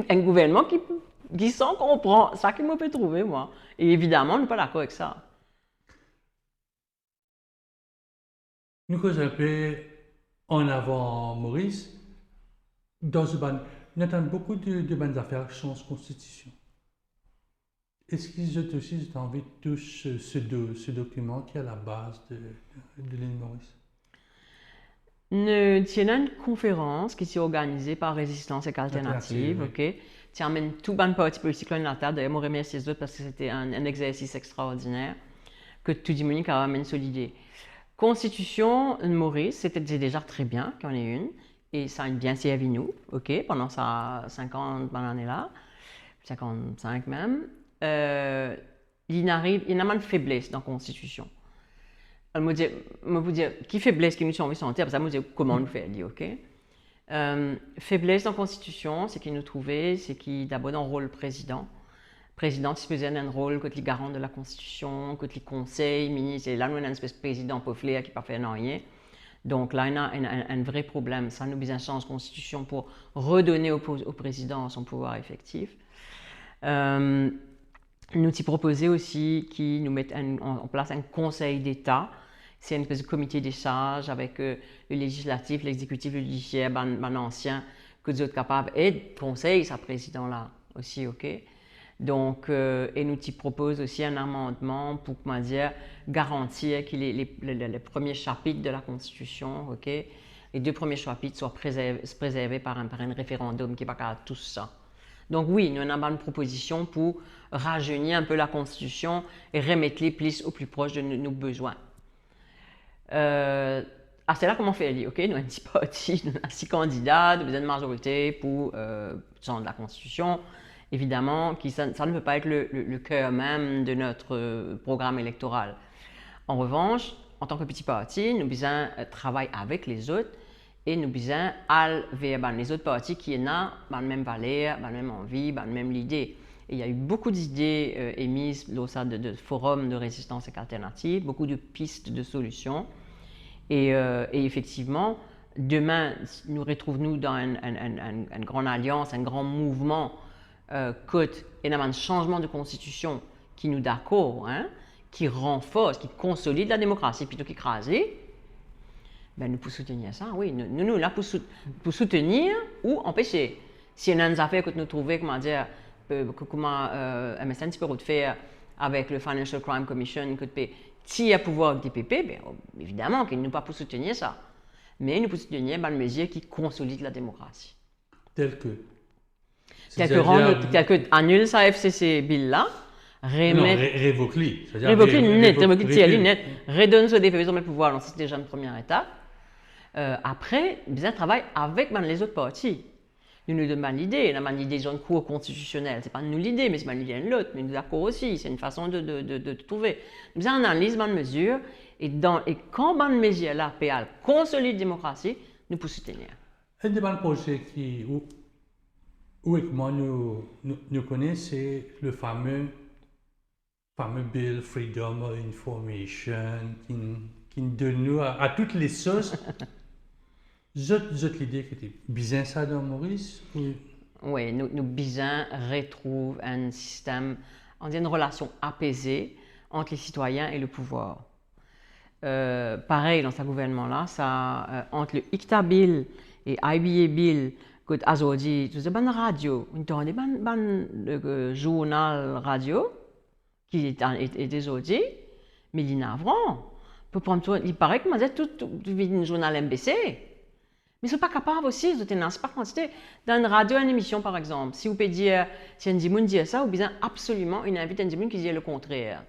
Un gouvernement qui s'en comprend, c'est ça qu'il me peut trouver, moi. Et évidemment, on n'est pas d'accord avec ça. Nous causons un peu en avant Maurice. Dans ce ban, nous avons beaucoup de bonnes affaires qui changent constitution. Est-ce qu'ils ont aussi envie de toucher ce document qui est à la base de l'île Maurice? Nous tenons une conférence qui est organisée par Résistance et Alternative. Okay? Qui amène tout le parti politique là la table. D'ailleurs, je remercie les autres parce que c'était un exercice extraordinaire que tout le monde a amené sur l'idée. Constitution de Maurice, c'était déjà très bien qu'on ait une. Et ça a bien servi nous, ok, pendant ça 50 années-là, 55 même. Il y a une faiblesse dans la Constitution. Elle me dit, qui faiblesse qui nous sommes sentir, ça me dit comment nous faire, dit, ok. Faiblesse dans la Constitution, c'est qu'il nous trouvait, c'est qu'il d'abord dans le rôle président. Président, il faisait un rôle quand il garant de la Constitution, quand il conseille, ministre, et là nous avons une espèce de président populaire qui n'a pas fait rien. Donc là, il y a un vrai problème. Ça nous besoin de changer la Constitution pour redonner au président son pouvoir effectif. Nous t'y proposé aussi qu'ils nous mettent en place un conseil d'État. C'est une espèce de comité des sages avec le législatif, l'exécutif, le judiciaire, ben ancien, que vous êtes capables et de conseiller sa président-là aussi, ok? Donc, et nous t'y propose aussi un amendement pour, comment dire, garantir que les premiers chapitres de la Constitution, ok, les 2 premiers chapitres soient préservés par un référendum qui n'est pas qu'à tout ça. Donc oui, nous avons une proposition pour rajeunir un peu la Constitution et remettre les plus au plus proche de nos besoins. C'est là comment on fait, ok, nous avons 10 partis, nous avons 6 candidats, nous avons une majorité pour changer la Constitution. Évidemment, ça ne peut pas être le cœur même de notre programme électoral. En revanche, en tant que petit parti, nous devons travailler avec les autres et nous devons aller vers les autres partis qui ont la même valeur, la même envie, la même idée. Et il y a eu beaucoup d'idées émises lors de forums de résistance et alternative, beaucoup de pistes de solutions. Et effectivement, demain, nous retrouvons-nous dans une grande alliance, un grand mouvement il y a un changement de constitution qui nous d'accord, hein, qui renforce, qui consolide la démocratie plutôt qu'écraser, ben nous pouvons soutenir ça, oui. Nous là pour soutenir ou empêcher. Si y a une affaire que nous trouvons, comment dire, comment MSN peut faire avec le Financial Crime Commission, que peut tirer à pouvoir avec des PP, ben, évidemment qu'il ne peut pas soutenir ça. Mais nous pouvons soutenir une mesure qui consolide la démocratie. Tel que annule sa FCC bill là, révoque-li. Révoque-li net, redonne ce défait sur le pouvoir, c'est déjà une première étape. Après, bien travaille avec les autres partis. Nous nous donnons l'idée, on a l'idée d'une cour constitutionnelle, c'est pas nous l'idée, mais c'est pas l'idée de l'autre, mais nous sommes d'accord aussi, c'est une façon de trouver. Nous analysons une mesure et quand une mesure là consolide la démocratie, nous pouvons soutenir. Un des projets qui oui, moi nous connaissons, c'est le fameux Bill Freedom of Information qui nous donne nous à toutes les sauces. J'ai l'idée que tu bien ça dans Maurice? Oui, nous besoin retrouver un système, on dit une relation apaisée entre les citoyens et le pouvoir. Pareil dans ce gouvernement-là, entre le ICTA Bill et IBA Bill, que aujourd'hui, tu sais, radio, on a un journal radio qui est aujourd'hui, mais il est navrant. Il paraît que tout un journal MBC. Mais ils ne sont pas capables aussi, ils ne pas quantité. Dans une radio, une émission par exemple, si vous pouvez dire, si un Dimoun dit ça, vous besoin absolument inviter un Dimoun qui dit le contraire.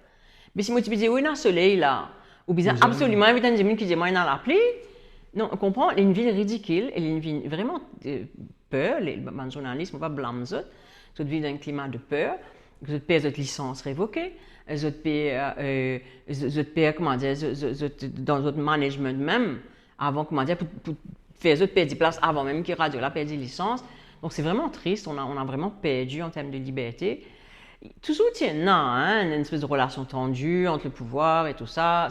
Mais si vous pouvez dire, oui, il y a un soleil là, vous besoin absolument inviter un Dimoun qui dit, moi, il y a la pluie. Non, on comprend, il y a une ville ridicule, il y a une ville vraiment peur, les journalistes ne vont pas blâmer eux, ils vivent dans un climat de peur, ils paient votre licence révoquée, ils paient, comment dire, dans votre management même, avant, comment dire, pour faire autres payer des places avant même que radio là perde des licences. Donc c'est vraiment triste, on a vraiment perdu en termes de liberté. Tout ça tient une espèce de relation tendue entre le pouvoir et tout ça.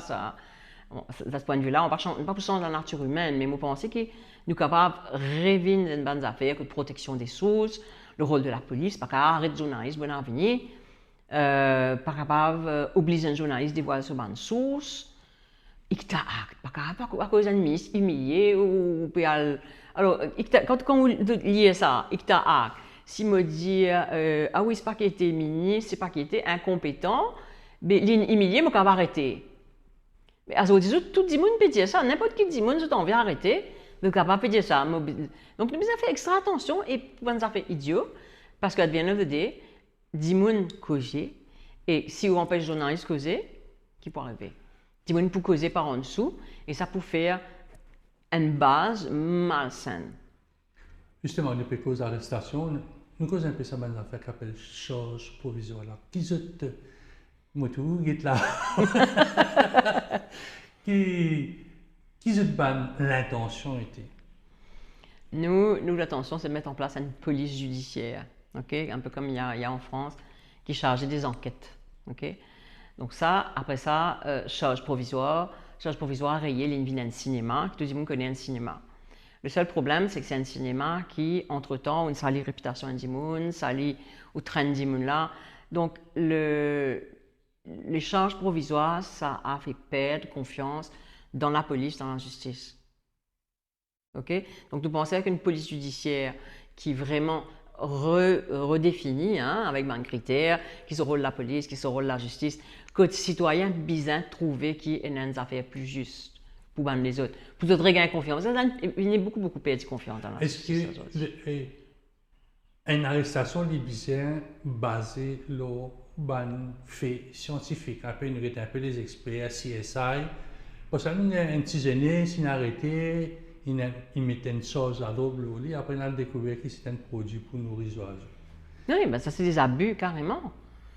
De ce point de vue-là, on ne va pas changer la nature humaine, mais je pense que nous sommes capables de rêver d'une bonne affaire, de protection des sources, le rôle de la police, pas qu'arrêter de journalistes, bon avenir, pas capable d'obliger un journaliste de voir sur une source. ICTA Act, pas cause d'un ministre humilié ou alors quand vous liez ça, ICTA Act, si me dit ah oui c'est pas qu'il était ministre, c'est pas qu'il était incompétent, mais l'humilié me capable arrêter. Mais à ce moment tout le monde peut dire ça, n'importe qui dit monde je t'en viens arrêter, me capable dire ça. Donc nous devons faire extra attention et pour ça fait idiot parce qu'à bien of the day, dit monde causer et si on empêche les journalistes causer, qui peut arriver? Tu peux causer par en dessous et ça peut faire une base malsaine. Justement, depuis cause d'arrestation, nous causons un peu ça dans l'affaire qui s'appelle charge provisoire. Là. Qui se te. Moi, tout, est là. Qui se ban l'intention était. Nous, l'intention, c'est de mettre en place une police judiciaire, okay? Un peu comme il y a en France, qui chargeait des enquêtes. Okay? Donc ça, après ça, charge provisoire rayée l'invite d'un cinéma, que tout le monde connaît un cinéma. Le seul problème, c'est que c'est un cinéma qui, entre-temps, on salit réputation du monde, salit ou train du monde là. Donc, les charges provisoires, ça a fait perdre confiance dans la police, dans la justice. Okay? Donc, nous pensons qu'une police judiciaire qui vraiment redéfinit avec des critères, qui se rôle la police, qui se rôle la justice, que les citoyens besoin trouver qui est une affaire plus juste pour les autres. Pour les autres gagner confiance. Il y a beaucoup perdu confiance dans la justice. Est-ce qu'une arrestation libyenne basée sur un fait scientifique, un peu les experts, CSI, parce qu'il y a un petit jeune, s'il a arrêté, il mettait une chose à l'eau, après il a découvert que c'était un produit pour nourrir les oiseaux. Oui, ben ça c'est des abus carrément.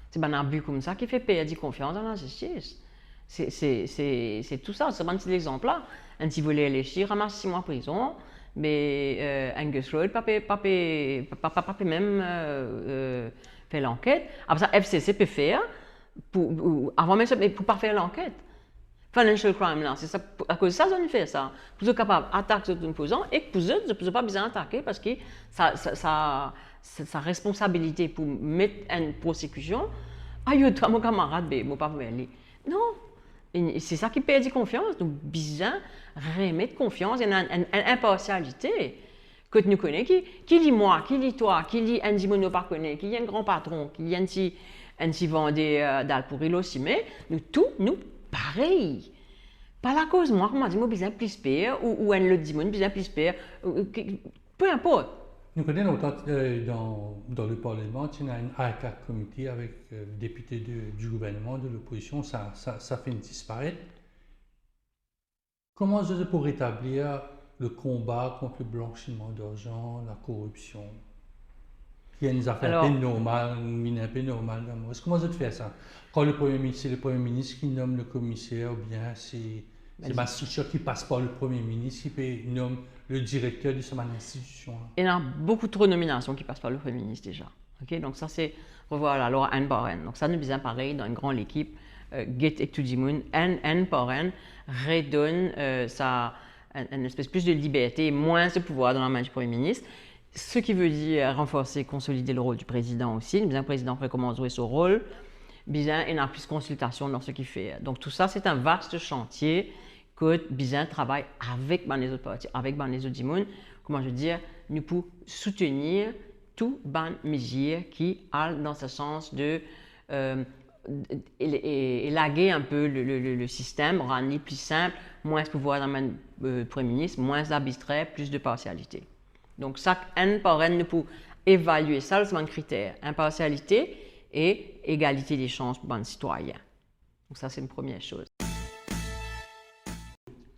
C'est un abus comme ça qui fait perdre confiance dans la justice. C'est tout ça, c'est un petit exemple là. Un petit volet léché, ramasse 6 mois en prison, mais Angus Road, pas même faire l'enquête. Après ça, FCC peut faire, avant même ça, mais pour pas faire l'enquête. Financial crime là, c'est ça, à cause de ça, on fait ça. Pour être capable d'attaquer une opposant et que pour eux, ils ne pas besoin d'attaquer parce que c'est sa responsabilité pour mettre une prosecution. Aïe, toi, mon camarade, je ne pas me mêler. Non, c'est ça qui perd confiance. Donc, besoin remettre confiance et une impartialité que nous connaissons. Qui lit moi, qui lit toi, qui lit un dimono par connaît, qui lit un grand patron, qui lit un petit vendeur d'alpouril aussi, mais nous tous, nous, pareil. Pas la cause, moi, comment dire, moi, besoin plus pire, ou un autre dimono, besoin plus pire, peu importe. Nous connaissons dans le Parlement, il y a un ACAC comité avec députés du gouvernement, de l'opposition, ça fait disparaître. Comment je pour rétablir le combat contre le blanchiment d'argent, la corruption? Il y a une affaire un peu normale, comment je fais ça? Quand c'est le Premier ministre qui nomme le commissaire, ou bien c'est ma structure qui passe par le Premier ministre qui nomme le directeur de cette institution. Il y a beaucoup trop de nominations qui passent par le Premier ministre déjà. Okay? Donc ça c'est revoir la loi N par N. Donc ça nous besoin pareil dans une grande équipe, Get et tout le monde, N par N, redonne une espèce plus de liberté, moins de pouvoir dans la main du Premier ministre. Ce qui veut dire renforcer, consolider le rôle du président aussi. Le président ferait comment jouer son rôle. Bizarre, il y a plus de consultation dans ce qu'il fait. Donc tout ça, c'est un vaste chantier que Bizarre travaille avec les autres partis, avec les autres monde. Comment je veux dire, nous pouvons soutenir tout les mesures qui allent dans ce sens de élaguer un peu le système, rendre plus simple, moins de pouvoir dans le Premier ministre, moins d'arbitrer, plus de partialité. Donc, chaque N par N, nous pouvons évaluer ça, c'est un critère. Impartialité et égalité des chances pour les citoyens. Donc, ça, c'est une première chose.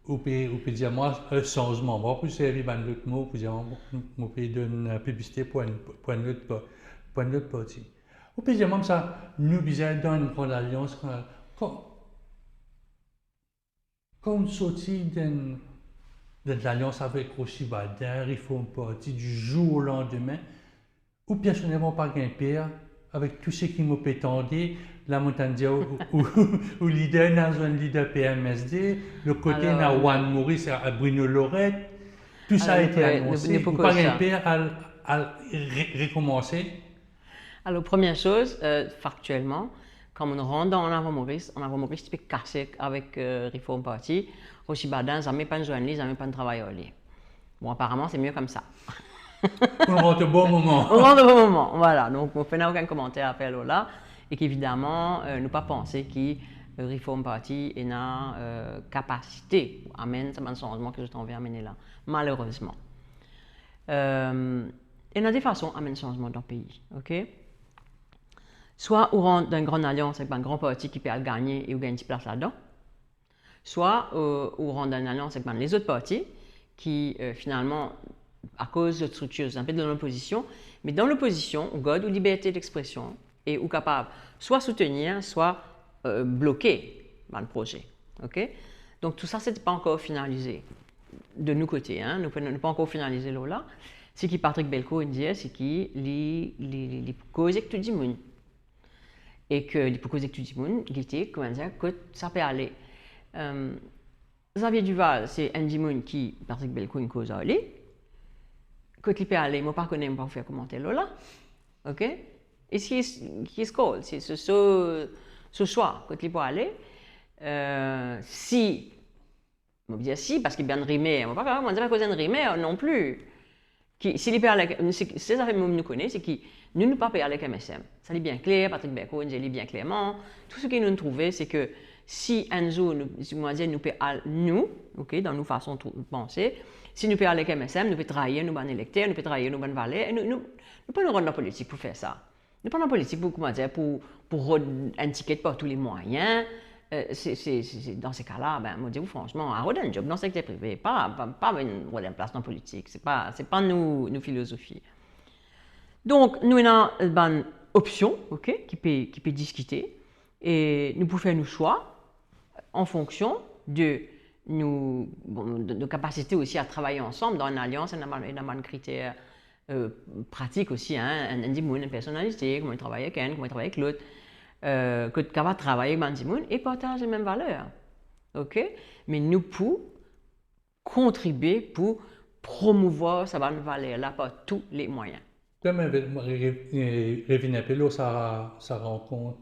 Vous pouvez dire, moi, un changement. Moi, plus c'est un autre mot, vous dire, moi, je donne une publicité pour un autre parti. Vous pouvez dire, moi, ça, nous, dans une grande alliance, quand on sortit de l'alliance avec Roshiba, d'un Reform Party du jour au lendemain, ou personnellement par un père, avec tout ce qui me prétendait, la montagne ou leader dans un leader PMSD, le côté na Juan Maurice à Bruno Lorette, tout ça a été annoncé, ou par un père à recommencer. Alors, première chose, factuellement, quand on rentre dans l'Avant-Maurice, tu peux casser avec Reform Party. Rochibadan, ça ne met pas de journaliste, ça ne met pas de travailleur. Bon, apparemment, c'est mieux comme ça. On rentre au bon moment. On rentre au bon moment, voilà. Donc, on ne fait aucun commentaire à faire là. Et qu'évidemment, ne pas penser que Reform Party est une capacité à amener ce changement que je t'en vais amener là, malheureusement. Il y a des façons d'amener le changement dans le pays, ok? Soit on rentre dans une grande alliance avec un grand parti qui peut gagner et on gagne une place là-dedans. soit ou rendre une alliance avec les autres partis qui finalement, à cause de structures, un peu dans l'opposition, mais dans l'opposition, on garde une liberté d'expression et ou capable soit soutenir, soit bloquer le projet. Okay? Donc tout ça, ce n'est pas encore finalisé de nos côtés. Hein? Nous n'avons pas encore finalisé là. Ce que Patrick Belko dit, c'est qu'il les causes que tout le monde. Et que les causes que tout le monde, comment dire, que ça peut aller. Xavier Duval, c'est un monde qui, Patrick Belko, une cause à aller. Quand il peut aller, moi, par contre, je ne vais pas faire commenter là. OK? Et ce qui est cool, c'est ce choix, quand il peut aller. Si, on va dire si, parce qu'il y a bien rimé, on ne va pas dire cause de rimé non plus. Si il peut aller, c'est ça que nous connaissons, c'est que nous ne pas parler avec MSM. Ça est bien clair, Patrick Belko nous dit bien clairement. Tout ce que nous trouvons, c'est que si un jour, nous peut aller, nous, okay, dans nos façons de penser, si nous pouvons aller avec MSM, nous pouvons travailler, nous pouvons électeurs, nous pouvons travailler, nous pouvons valets, nous pouvons nous rendre la politique pour faire ça. Nous pouvons la politique pour, comment dire, pour un ticket par tous les moyens. Dans ces cas-là, ben, moi, je dis franchement, à un job dans le secteur privé, pas une place dans la politique. Ce n'est pas nos philosophies. Donc, nous avons une option okay, qui peut discuter et nous pouvons faire nos choix en fonction de nos capacités aussi à travailler ensemble dans une alliance et dans un critère pratique aussi, hein, une personnalité, comment il travaille avec un, comment il travaille avec l'autre. Que tu vas travailler avec les gens et partager les mêmes valeurs. Okay? Mais nous pouvons contribuer pour promouvoir ces valeurs-là par tous les moyens. Comme Révin Pello, ça rencontre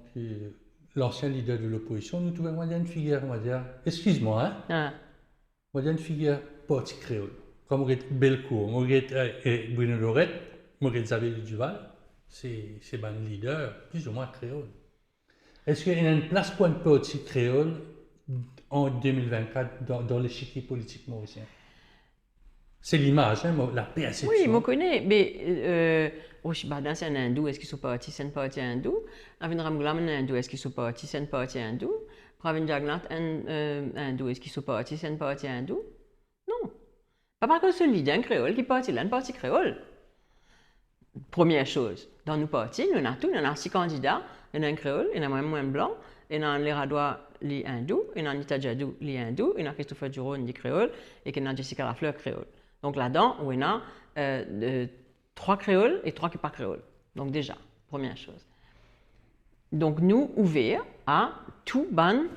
l'ancien leader de l'opposition, nous trouvons une figure, on va dire, excuse-moi, hein? On va dire une figure parti créole, comme Belko, Bruno Lorette, Xavier Duval, c'est un leader plus ou moins créole. Est-ce qu'il y a une place pour un parti créole en 2024 dans l'échiquier politique mauricien? C'est l'image, hein, la perception. Oui, je connais, mais c'est un hindou, est-ce qu'il est parti, c'est un parti hindou. Avin Ramgoolam, un hindou, est-ce qu'il est parti, c'est un parti hindou. Pravin Jagannath, un hindou, est-ce qu'il est parti, c'est un parti hindou. Non. Pas parce que c'est un leader créole qui est parti là, un parti créole. Première chose, dans nos partis, nous avons tout, nous avons 6 candidats. Il y a un créole, il y a un moins blanc, il y a un Leradois, les hindous, il y a un Itajadou, les hindous, il y a Christopher Duron, les créoles, et il y a Jessica Lafleur, créole. Donc là-dedans, on a 3 créoles et 3 qui ne sont pas créoles. Donc déjà, première chose. Donc nous, ouverts à toute bonne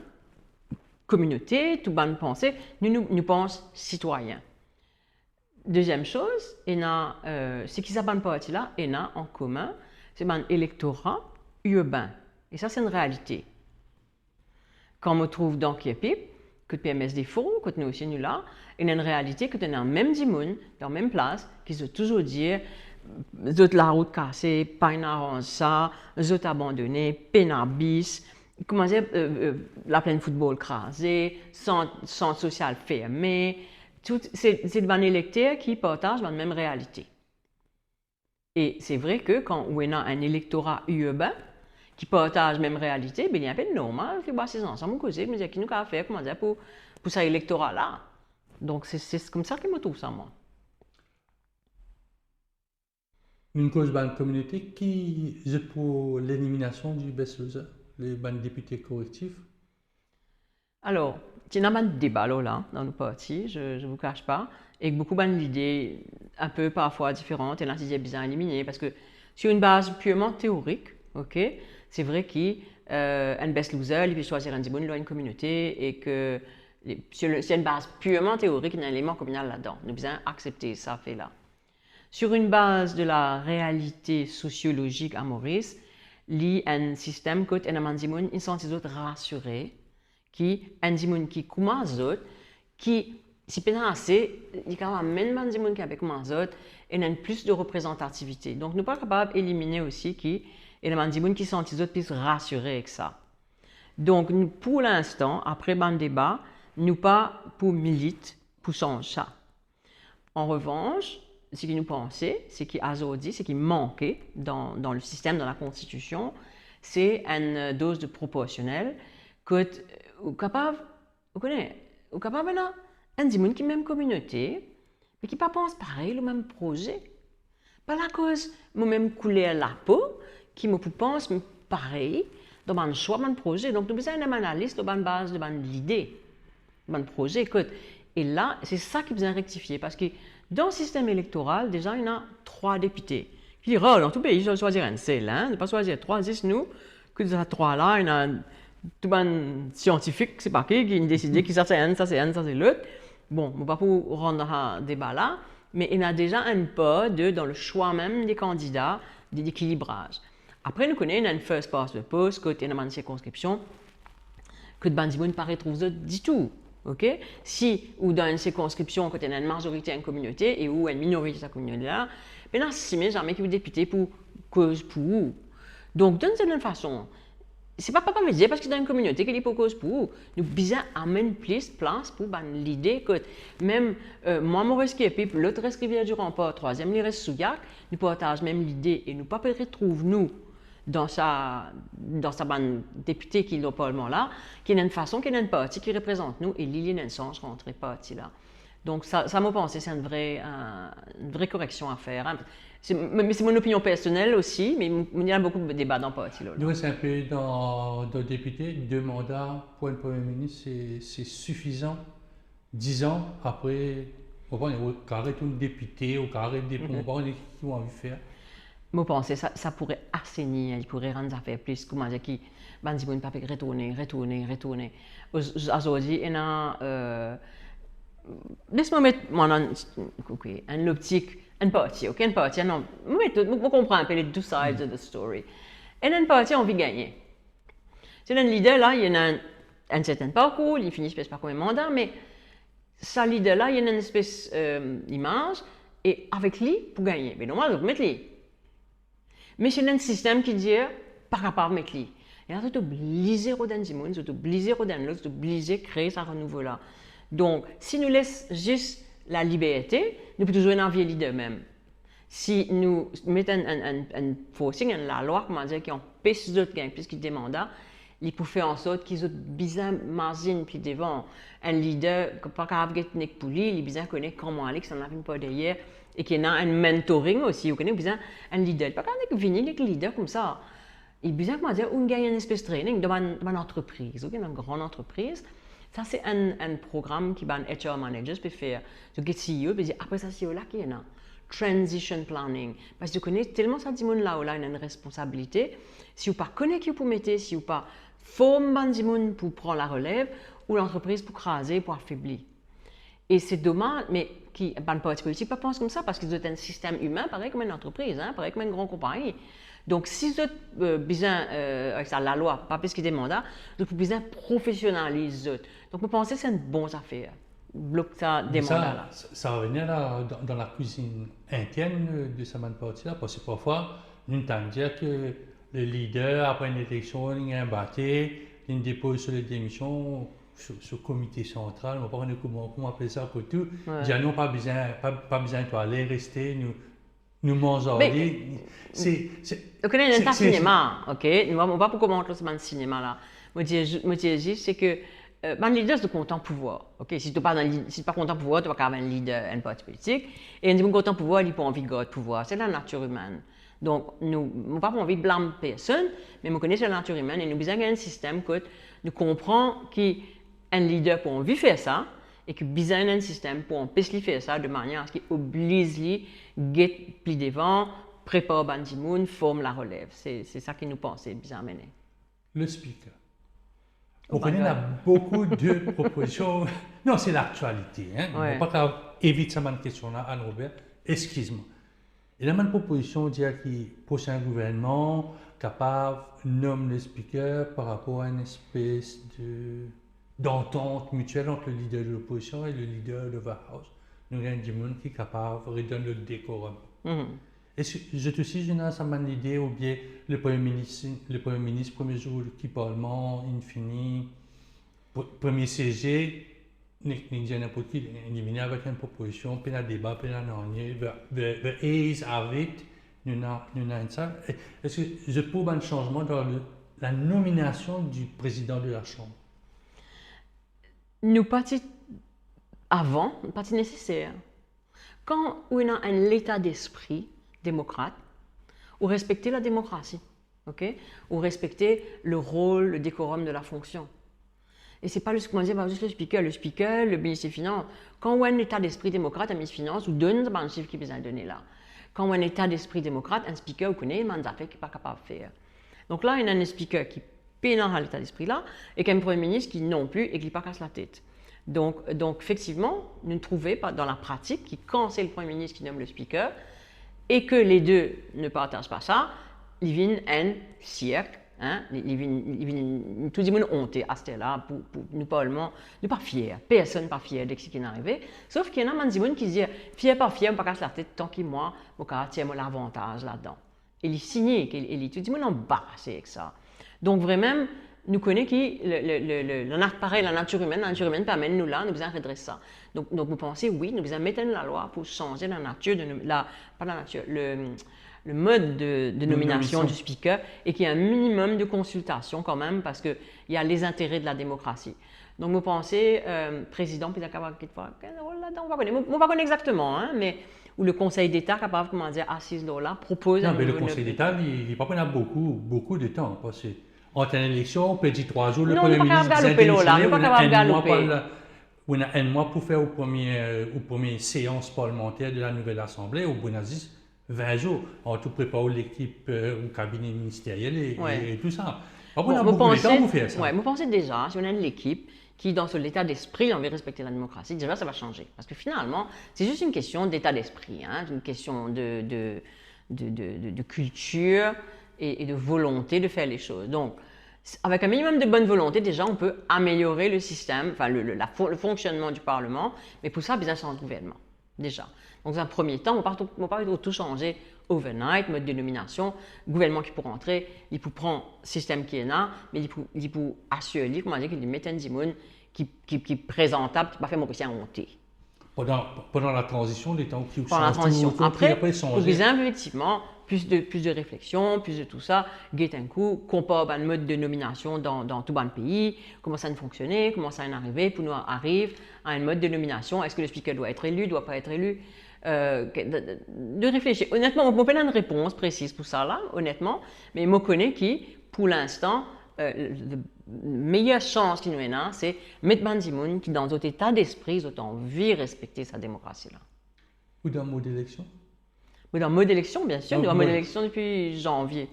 communauté, toute bonne pensée, nous pensons citoyens. Deuxième chose, ce qui s'appelle parti-là, il y a en commun, c'est un électorat urbain. Et ça, c'est une réalité. Quand on me trouve dans Kiepip, que le PMSD font, que nous aussi nous là, il y a une réalité que nous avons même Dimoun, dans la même place, qui se toujours dire, zot la route cassée, pas une arrange ça, zot abandonné, pénabis, comment dire, la pleine football crasée, centre social fermé, c'est des électeurs qui partagent la même réalité. Et c'est vrai que quand on a un électorat urbain qui partage la même réalité, il y a un peu de normal que ces ensemble causer, mais il y a qui nous a fait comment dire pour cet électorat-là. Donc c'est comme ça que je me trouve ça moi. Une cause de la communauté qui est pour l'élimination du best loser, les députés correctifs. Alors, il y a un débat là, dans nos partis, je ne vous cache pas, et beaucoup d'idées un peu parfois différentes, et là, c'est bien éliminé, parce que sur une base purement théorique, okay, c'est vrai qu'un best loser, il peut choisir un dimoun, une communauté, et que c'est une base purement théorique, il y a un élément communal là-dedans. Nous devons accepter ça fait-là. Sur une base de la réalité sociologique à Maurice, il y a un système où un dimoun, ils sont rassurés, qui un dimoun qui commence autres qui si peut assez il y a même un dimoun qui avec commence autres et a plus de représentativité. Donc nous pas capable d'éliminer aussi qui et un dimoun qui sont les autres plus rassurés avec ça. Donc nous, pour l'instant après le débat, nous pas pour milite pour son chat. En revanche, ce que nous pensons, c'est qu'aujourd'hui, ce qui manquait dans le système, dans la Constitution, c'est une dose de proportionnel que capable vous connaissez, vous capable maintenant, un des gens qui même communauté, mais qui pas pense pareil, le même projet. Pas la cause, moi-même couler à la peau, qui me pense pareil, dans mon choix, mon projet. Donc, nous avons besoin d'une analyse, de bonne base, de bonne idée, de bon projet. Écoute, et là, c'est ça qui besoin rectifier, parce que dans le système électoral, déjà, il y a 3 députés. Qui disent, oh, dans tout pays, je dois choisir un seul, hein, ne pas choisir 3, c'est nous, que de ces 3-là, il y a tout un scientifique, c'est pas qui a décidé que ça c'est un, ça c'est un, ça c'est l'autre. Bon, on ne va pas rendre un débat là, mais il y a déjà un pas dans le choix même des candidats, d'équilibrage. Après, nous connaissons une first past the post, côté une circonscription, que de Bandimoun ne paraît trouver du tout. Okay? Si, ou dans une circonscription, quand il y a une majorité, une communauté, et où une minorité de sa communauté-là, mais là, si mais jamais qui vous député pour cause pour où. Donc, d'une certaine façon, c'est pas veut dire parce que dans une communauté qu'il est pour cause pour nous besoin amener plus de place pour l'idée que même moi Maurice Képi l'autre reste Rivière du Rempart troisième il reste Souillac nous partageons même l'idée et nous pas retrouve nous dans sa bande députée qui est au Parlement là qui est une façon qui est une partie qui représente nous et l'île n'a sens rentrer partie là donc ça me pense c'est une vraie correction à faire hein. C'est mon opinion personnelle aussi, mais il y a beaucoup de débats dans le parti. Nous, c'est un peu dans le député, 2 mandats pour un Premier ministre, c'est suffisant. 10 ans après, on va arrêter un député, ou arrêter des pompes, on qui ont envie de faire. Je pense que ça pourrait assainir, il pourrait rendre les affaires plus, comment dire, qui, ben, si vous pas retourner. Aujourd'hui, il y a, laisse-moi mettre, moi, un optique, une partie, ok, une partie, non, vous comprenez un peu les deux sides of the story. Et une partie, on veut gagner. C'est un leader là, il y a un certain parcours, il finit par combien de mandats, mais ce leader là, il y a une espèce d'image, et avec lui, pour gagner. Mais normalement, vous mettre lui. Mais c'est un système qui dit, pas capable de mettre lui. Et là, c'est obligé de donner du monde, c'est obligé de donner l'autre, c'est obligé de créer ce renouveau là. Donc, si nous laissons juste la liberté, nous pouvons toujours envier leader même. Si nous mettons un forcing, la loi, comment dire, qui empêche les autres gagner plus qu'ils des mandats, il peut faire en sorte qu'ils ont besoin de margine plus devant. Un leader, pas capable de gagner pour lui, il a besoin de connaître comment aller, que ça n'en a pas derrière, et qu'il y a un mentoring aussi. Vous connaissez besoin d'un leader. Pas capable de venir avec un leader comme ça. Il a besoin, comment dire, on gagne une espèce de training dans une entreprise, dans une grande entreprise. Ça, c'est un programme qui un HR manager peut faire. Donc, le CEO peut dire, après ça, CEO là, qui est là. Transition planning. Parce que vous connaissez tellement ça, monde là, où là, il a une responsabilité. Si vous ne connaissez pas qui vous mettez, si vous pas forme monde pour prendre la relève, ou l'entreprise pour craser, pour affaiblir. Et c'est dommage, mais qui, le parti politique ne pense comme ça, parce qu'ils ont un système humain pareil comme une entreprise, hein, pareil comme une grande compagnie. Donc, si vous avez besoin, avec ça, la loi, pas plus qu'il y a des mandats, vous avez besoin de professionnaliser. Donc, vous pensez que c'est une bonne affaire, bloquer ça des mandats là. Ça va venir là, dans la cuisine interne de ce parti-là, parce que parfois, nous entendons dire que le leader, après une élection, il y a un bâté, il dépose sur les démissions, sur le comité central, on ne sait pas comment appeler ça pour tout. Ouais. Dire non, pas besoin de aller rester, nous mangeons. Donc, on a un cinéma, ok? Nous ne pas pour commenter ce cinéma là. Moi, je dis, c'est que le leader, c'est content pouvoir. Okay? Si tu n'es pas content pouvoir, tu vas avoir un leader, un parti politique. Et un content pouvoir, il n'a pas envie de garder pouvoir. C'est la nature humaine. Donc, nous n'avons pas envie de blâmer personne, mais nous connaissons la nature humaine et nous avons besoin d'un système que nous comprenons qu'un leader peut envie de faire ça et que besoin d'un système pour empêcher de faire ça de manière à ce qu'il oblige lui get plus devant, prépare Bandimoun, forme la relève. C'est ça qui nous pensait bien mener. Le speaker. On connaît là beaucoup de propositions. Non, c'est l'actualité. Hein? Ouais. On ne va pas éviter cette question-là, Anne-Robert. Excuse-moi. Il y a une proposition dire que le prochain gouvernement capable de nommer le speaker par rapport à une espèce d'entente mutuelle entre le leader de l'opposition et le leader de la House. Nous avons des gens qui sont capables de redonner le décorum. Est-ce que je te suis, Jonas, ça m'a l'idée, ou bien le Premier ministre, premier jour qui Parlement, infini, premier CG, n'importe qui, il vient avec une proposition, puis un débat, puis un année, the A's have it, nous avons ça. Est-ce que je trouve un changement dans la nomination du président de la Chambre? nous partis avant, nous partis nécessaire. Quand on a un état d'esprit démocrate, ou respecter la démocratie, ok? Ou respecter le rôle, le décorum de la fonction. Et c'est pas juste, comment dire, juste le speaker, le ministre des Finances. Quand on a un état d'esprit démocrate, un ministre des Finances, ou donne un chiffre qui est besoin de donner là. Quand on a un état d'esprit démocrate, un speaker, vous connaissez, il a fait qui n'est pas capable de faire. Donc là, il y a un speaker qui pénale à l'état d'esprit là, et qu'un premier ministre qui non plus et qui pas casse la tête. Donc effectivement, nous ne trouvons pas dans la pratique que quand c'est le premier ministre qui nomme le speaker, et que les deux ne partagent pas ça, il vient un cirque, hein, il vient tout le monde honte à ce là pour nous pas fiers, personne pas fier de ce qui est arrivé, sauf qu'il y en a des gens qui disent fier pas fier, on pas casse la tête tant que moi, tiens moi l'avantage là-dedans. Et il signe, il tout le monde embarrassé avec ça. Donc vraiment, nous connaissons la nature humaine permet nous là, nous besoin redresser ça. Donc nous pensons, oui, nous besoin mettre la loi pour changer la nature, le mode de nomination du speaker et qu'il y ait un minimum de consultation quand même parce qu'il y a les intérêts de la démocratie. Donc nous pensons, président, puis d'accord, on va connaître exactement, hein, mais où le Conseil d'État capable, comment dire, assise là, propose. Non, mais le Conseil d'État, il va prendre beaucoup de temps. Parce que entre une élection, on peut dire 3 jours, le Premier ministre vient démissionner, on a un mois pour faire aux premières séances parlementaires de la nouvelle Assemblée, au Bonazis, 20 jours, en tout préparant l'équipe au cabinet ministériel et tout ça. On a beaucoup de temps pour faire ça. Oui, vous pensez déjà, si on a l'équipe qui, dans l'état d'esprit, on veut respecter la démocratie, déjà ça va changer. Parce que finalement, c'est juste une question d'état d'esprit, hein, une question de culture et de volonté de faire les choses. Donc, avec un minimum de bonne volonté, déjà, on peut améliorer le système, enfin le fonctionnement du Parlement, mais pour ça, besoin de changer de gouvernement, déjà. Donc, dans un premier temps, on ne va pas tout changer overnight, mode de nomination, gouvernement qui peut rentrer, il peut prendre le système qui est là, mais il peut assurer, comment dire, qu'il met un dimon qui est présentable, qui ne va pas faire mon président honter. Pendant la transition, les temps qui pendant la transition. Après, pour effectivement plus de réflexion, plus de tout ça, guette un coup, compare un mode de nomination dans tout le pays, comment ça a fonctionné, comment ça a arrivé, pour nous arrive à un mode de nomination, est-ce que le speaker doit être élu, doit pas être élu, de réfléchir. Honnêtement, on peut pas une réponse précise pour ça là, honnêtement, mais je connais qui, pour l'instant, la meilleure chance qu'il nous a, c'est mettre Bandimoun qui, dans notre état d'esprit, ont envie de respecter sa démocratie là. Ou dans le mode d'élection? Oui, dans le mode d'élection, bien sûr, dans le mode d'élection depuis janvier.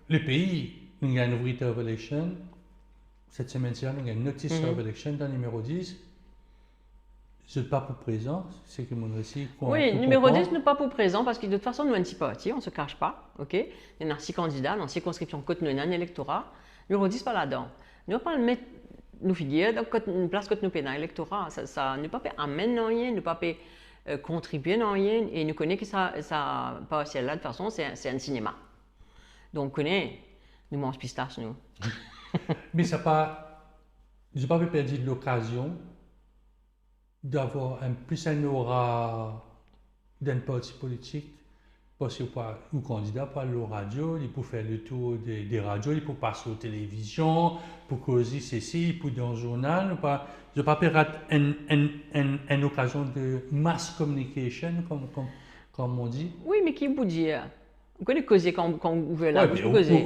Le pays, il y a une notice of election. Cette semaine-ci, il y a une notice of election dans le numéro 10. Ce n'est pas pour présent, c'est que mon récit. Oui, numéro 10 n'est pas pour présent parce que de toute façon, nous avons un petit parti, on ne se cache pas. Okay? Il y a 6 candidats dans 6 circonscriptions côte nous un électorat. Numéro 10 pas là-dedans. Nous ne pouvons pas le mettre, nous figure, dans une place côte nous dans l'électorat. Ça ne peut pas amener rien, ne pas contribuer à rien et nous connaissons que ça partiel là de toute façon c'est un cinéma. Donc connaît nous mange pistache nous. Mais ça pas j'ai pas perdu l'occasion d'avoir un aura d'un parti politique parce que un candidat par la radio, il peut faire le tour des radios, il peut passer aux télévisions, pour causer ceci, pour dans le journal, je ne pas perdre une occasion de mass communication, comme on dit. Oui, mais qui vous dit? Vous connaissez causer quand vous voulez là, vous causer.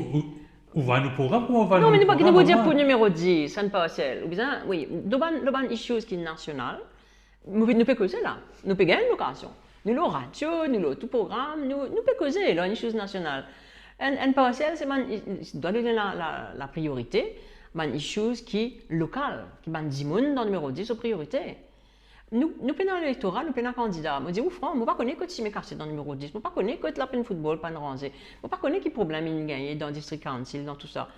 Où va nous programme ou on va non, mais pas vous dire pour numéro 10, ça ne pas celle. Ou bien, oui, le issues qui est national, nous pouvons causer là. Nous pouvons gagner une occasion. Nous avons radio, nous avons tout programme, nous pouvons causer là, une chose nationale. Un partiel, c'est doit donner la priorité, une chose qui est locale, qui est 10 personnes dans le numéro 10 aux priorités. Nous sommes dans l'électorat, nous sommes dans le candidat. Je dis, franchement, je ne connais pas si je suis dans le numéro 10, je ne connais pas la peine football, pas de rangée, je ne connais pas les problèmes qu'il gagne dans le district council, dans tout ça.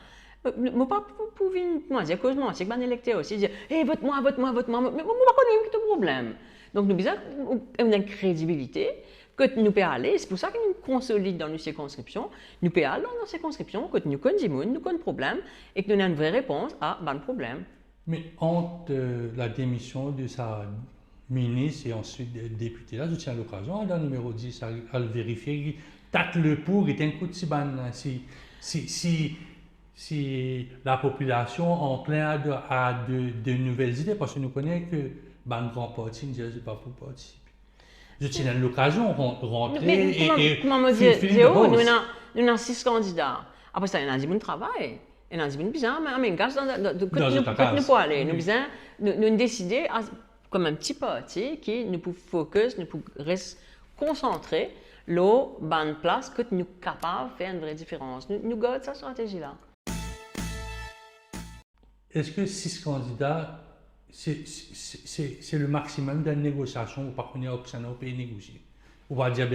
Je ne peux pas dire, cause moi, c'est que un électeur aussi, dire, hey, vote-moi, mais je ne connais pas de problème. Donc, nous avons une crédibilité que nous pouvons aller, c'est pour ça que nous consolidons dans nos circonscriptions, nous pouvons aller dans nos circonscriptions, que nous connaissons des gens, nous connaissons des problèmes, et que nous avons une vraie réponse à un problème. Mais entre la démission de sa ministre et ensuite député, là, je tiens l'occasion, dans le numéro 10, à le vérifier, tacle le pour, et un coup de si si la population en plein a de nouvelles idées, parce que nous connaissons que ben, grand parti ne dit pas pour participer. Je tiens l'occasion de rentrer Mais comment me filer dire, de oh, rose. nous avons 6 candidats. Après ça, il y en a dit bon travail. Il y en a dit bon bizarre, mais gars, Dans nous notre cas. pouvons aller. Nous Oui. besoin, nous décider comme un petit parti qui nous peut focus, nous peut rester concentré, là, bonne place que nous sommes capables de faire une vraie différence. Nous gardons cette stratégie-là. Est-ce que 6 candidats, c'est le maximum d'une négociation ou pas qu'on est optionnel au pays négocier? Ou pas dire,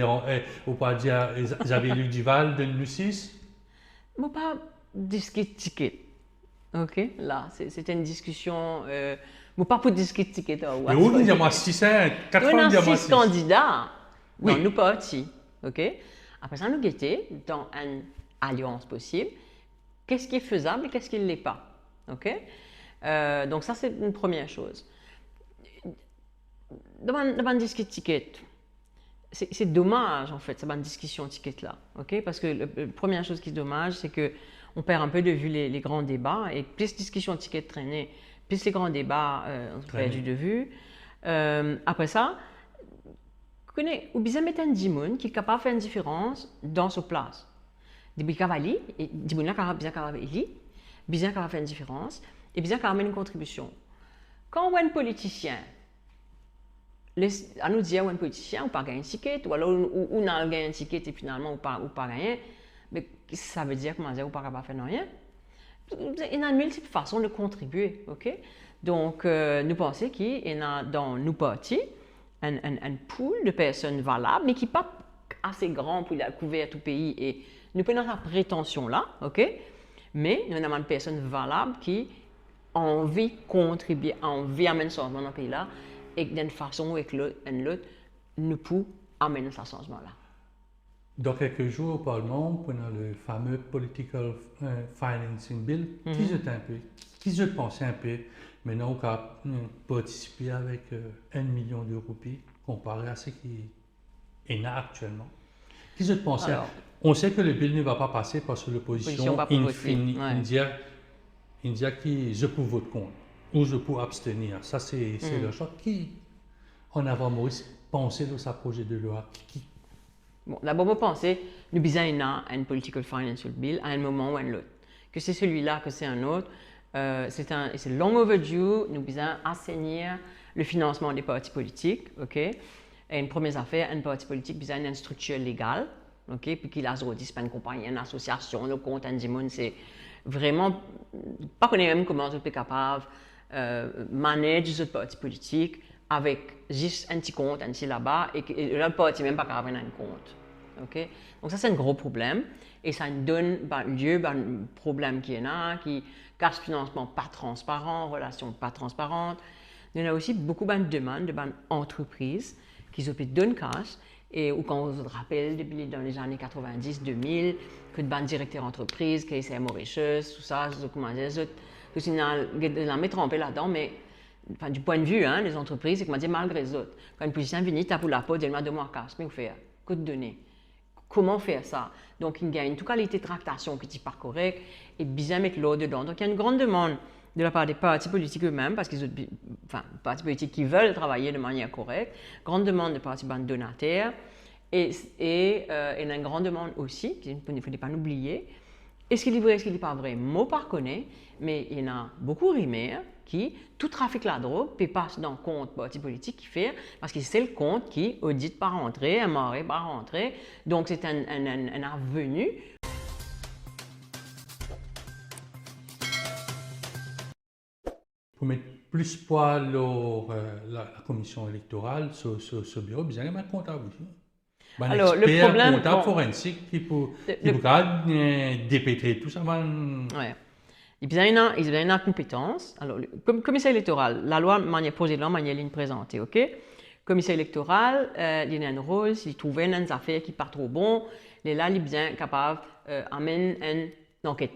ou pas dire Xavier-Luc Duval de nous 6? Je ne pas discuter ticket. OK? Là, c'est une discussion. Je ne pas pour discuter ticket. Mais où nous disons 6, 4 Nous fois nous avons disons 6 6. candidats dans Oui. nos partis. OK? Après ça, nous guettons dans une alliance possible. Qu'est-ce qui est faisable et qu'est-ce qui ne l'est pas? OK? Donc, ça, c'est une première chose. Dans une discussion ticket, c'est dommage, en fait, cette discussion ticket-là. OK? Parce que la première chose qui est dommage, c'est qu'on perd un peu de vue les grands débats. Et plus discussion ticket traînée, plus les grands débats sont perdus de vue. Après ça, ou bien mettre un dimon qui est capable de faire une différence dans sa place. Des cavaliers, et dimon là capable bien capable bien capable faire une différence et bien capable une contribution. Quand on a un politicien, à nous dire un politicien ou pas gagner un ticket ou alors on a gagné un ticket et finalement ou pas gagner, mais ça veut dire comment dire ou pas capable faire rien. Il y a une multiple façons de contribuer, ok? Donc nous pensons qu'il y a dans nos partis un pool de personnes valables, mais qui n'est pas assez grand pour couvrir tout le pays. Et nous prenons la prétention là, ok? Mais nous avons une personne valable qui a envie de contribuer, a envie d'amener ce changement dans le pays là, et d'une façon ou d'une autre, nous pouvons amener ce changement là. Dans quelques jours au Parlement, pendant le fameux Political Financing Bill, qui je pensais un peu, maintenant on a participé avec 1 million d'euros comparé à ce qui est là actuellement. Qui je pensais, on sait que le bill ne va pas passer parce que l'opposition India qui je peux voter contre ou je peux abstenir. Ça c'est le choix qui en avant Maurice pensait de sa projet de loi Bon, d'abord, je pensais, nous avons un political financial bill à un moment ou à un autre. Que c'est celui-là, que c'est un autre, c'est long overdue, nous devons assainir le financement des partis politiques, ok? Et une première affaire, un parti politique besoin d'une structure légale, ok? Puis qu'il a dit, pas une compagnie, une association, le compte, un dimon, c'est vraiment, pas qu'on est même comment on est capable de manager ce parti politique avec juste un petit compte, un petit là-bas, et le parti même pas capable d'avoir un compte. Okay? Donc ça c'est un gros problème et ça donne lieu à un problème qui est là, qui casse financement pas transparent, relations pas transparentes. Il y a aussi beaucoup de demandes de entreprises qui se donnent cash et ou quand on se rappelle depuis dans les années 90-2000 que de directeurs d'entreprise, qui c'est Mauritius, tout ça, comment dire, que c'est la mettre en paix là-dedans, mais enfin, du point de vue des entreprises, c'est comment dire malgré les autres. Quand une politicien vient, tape pour la peau, dit-moi de moi cash, mais vous faites que de donner. Comment faire ça? Donc, il y a une qualité de tractation qui n'est pas correcte et bien mettre l'eau dedans. Donc, il y a une grande demande de la part des partis politiques eux-mêmes, parce qu'ils enfin, partis politiques qui veulent travailler de manière correcte, grande demande de partis donataires et il y a une grande demande aussi, qu'il ne faut pas l'oublier. Est-ce qu'il est vrai, est-ce qu'il n'est pas vrai? Moi, pas connaît, mais il y en a beaucoup rimés qui, tout trafic la drogue, peut passer dans le compte parti politique qui fait, parce que c'est le compte qui audite par rentrée, un maré par rentrée, donc c'est un revenu. Pour mettre plus poids la commission électorale, ce bureau, il y a un comptable aussi. Alors, le problème, comptable forensique qui peut dépêtrer tout ça. Ouais. Il y a une compétence. Alors, comme commissaire électoral, la loi manière posée là, manière ligne présentée, ok? Commissaire électoral, il y a un rôle, s'il trouve une affaire qui part trop bon, il est là, il est bien capable d'amener une enquête.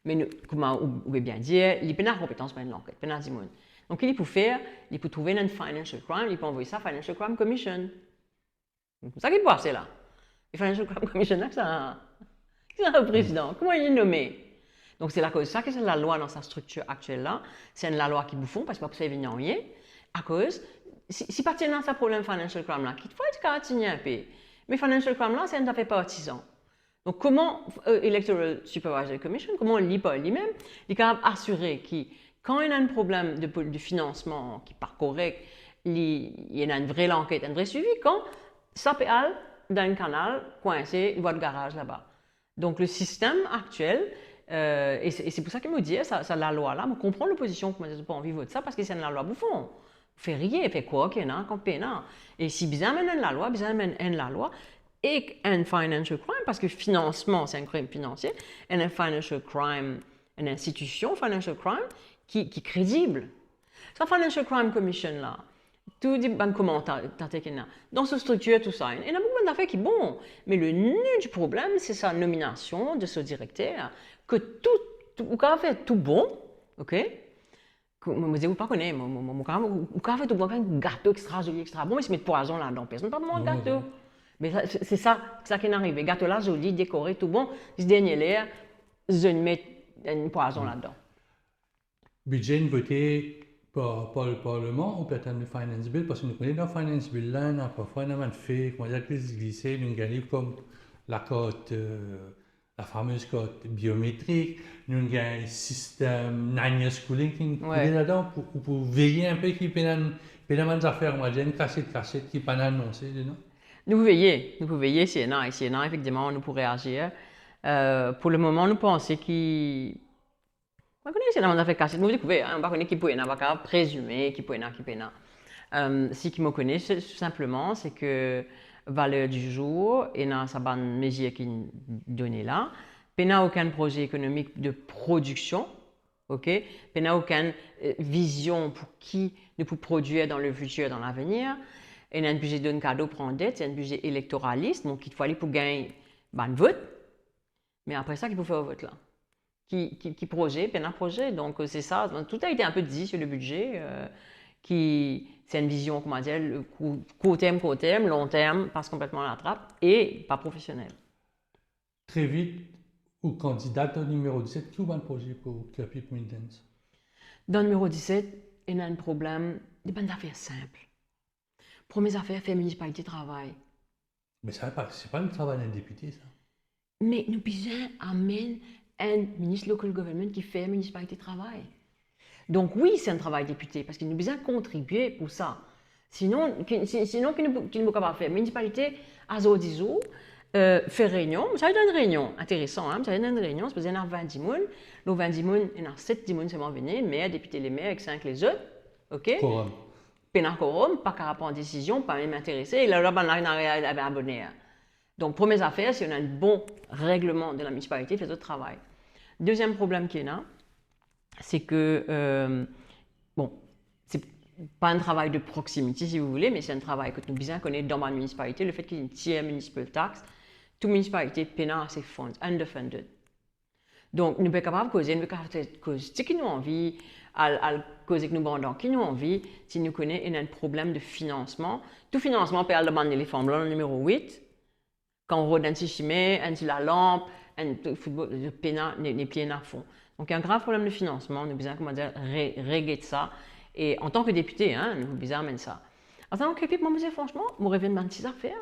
Mais comment on veut bien dire, il n'a pas de compétence pour une enquête, pas de monde. Donc, il peut faire, il peut trouver une financial crime, il peut envoyer ça à Financial Crime Commission. C'est ça qui peut passer là. Le Financial Crime Commission, c'est un président. Comment il est nommé? Donc, c'est la cause de ça que c'est la loi dans sa structure actuelle-là. C'est la loi qui bouffon parce que pas ça rien. À cause, si pas dans ce problème financial crime-là, qu'il faut être continuer un peu. Mais financial crime-là, c'est un fait partisan. Donc, comment Electoral Supervisory Commission, comment on lit pas lui-même, il est capable d'assurer que quand il y a un problème de financement qui n'est pas correct, il y a une vraie enquête, un vrai suivi, quand ça peut aller dans un canal coincé, une voie de garage là-bas. Donc, le système actuel, et c'est pour ça qu'il me dit, ça la loi là, je comprends l'opposition, que moi, je n'ai pas envie de voter ça, parce que c'est la loi bouffon. Fait rien, fait quoi qu'il y en a, qu'on paie, non. Et si bien amène la loi, bien amène la loi, et un financial crime, parce que financement, c'est un crime financier, et un financial crime, une institution financial crime qui est crédible. Ça, Financial Crime Commission là, tout dit, ben, comment dans cette structure, tout ça, il y a beaucoup d'affaires qui sont bon, mais le nœud du problème, c'est sa nomination de ce directeur, que ou quand fait tout bon, ok? Vous ne pas connaître, vous fait tout bon, un gâteau extra joli, extra bon, mais c'est mettre poison là-dedans, personne ne parle de gâteau. Mais c'est ça qui est arrivé. Gâteau là, joli, décoré, tout bon. Ce dernier là, je mets un poison là-dedans. Budget voté par le Parlement ou peut-être le Finance Bill, parce que nous connaissons dans le Finance Bill, là, on a parfois fait, comment dire, glisser, nous gagnons comme la cote, la fameuse cote biométrique, nous gagnons un système Nanya Schooling qui est là-dedans pour veiller un peu qui peut des affaires, moi, j'ai une cassette qui n'est pas annoncée, non? Nous pouvons veiller, si il y en a, effectivement, nous pourrons réagir. Pour le moment, nous pensons qu'il. On connaît si on a fait cassette, nous découvrir, on va connaître qui peut y en avoir, on va présumer qui peut y en avoir, qui peut y en avoir. Si qui me connaît, tout simplement, c'est que valeur du jour, et dans sa bonne mesure qui est donnée là, il n'y a aucun projet économique de production, ok? Il n'y a aucune vision pour qui nous pouvons produire dans le futur, dans l'avenir. Il y a un budget d'un cadeau pour en dette, c'est un budget électoraliste, donc il faut aller pour gagner un vote, mais après ça, il faut faire le vote là. Qui projet, puis un projet. Donc, c'est ça. Tout a été un peu dit sur le budget. C'est une vision, comment dire, court terme, long terme, passe complètement à la trappe et pas professionnelle. Très vite, au candidat au numéro 17, qui a un projet pour Kirby Mindens? Dans le numéro 17, il y a un problème des bonnes affaires simples. Première affaire, faire municipalité travail. Mais ce n'est pas le travail d'un député, ça. Mais nous besoin amener un ministre local government qui fait municipalité travail. Donc oui, c'est un travail député parce qu'il nous besoin contribuer pour ça. Sinon, qu'il ne peut pas faire municipalité à Zodizo, faire réunion, ça va être une réunion intéressant, hein, ça va être une réunion, c'est parce 20 personnes, le 20 personnes, il y en a 7 personnes seulement venir, maire, député les maires avec 5 les autres, ok? Quorum. Quorum, pas qu'à prendre décision, pas même intéressé, et là, on a abonné. Donc, première affaire, si on a un bon règlement de la municipalité, fait le travail. Deuxième problème qu'il y a, c'est que, bon, c'est pas un travail de proximité si vous voulez, mais c'est un travail que nous bien connaître dans ma municipalité, le fait qu'il y ait une tiers municipal tax, toute municipalité paie ses fonds, underfunded. Donc, nous sommes capables de causer, ce qui nous envie, à causer que nous bandons, qui nous envie, si nous connaissons un problème de financement. Tout financement peut aller demander les formes, le numéro 8, quand on rôde un petit chimé, un petit la lampe, un football, les pieds à fond. Donc, il y a un grave problème de financement, nous avons besoin, comment dire, régler ça. Et en tant que député, hein, nous avons besoin d'amener ça. En tant que moi, je dis franchement, je reviens de 26 affaires.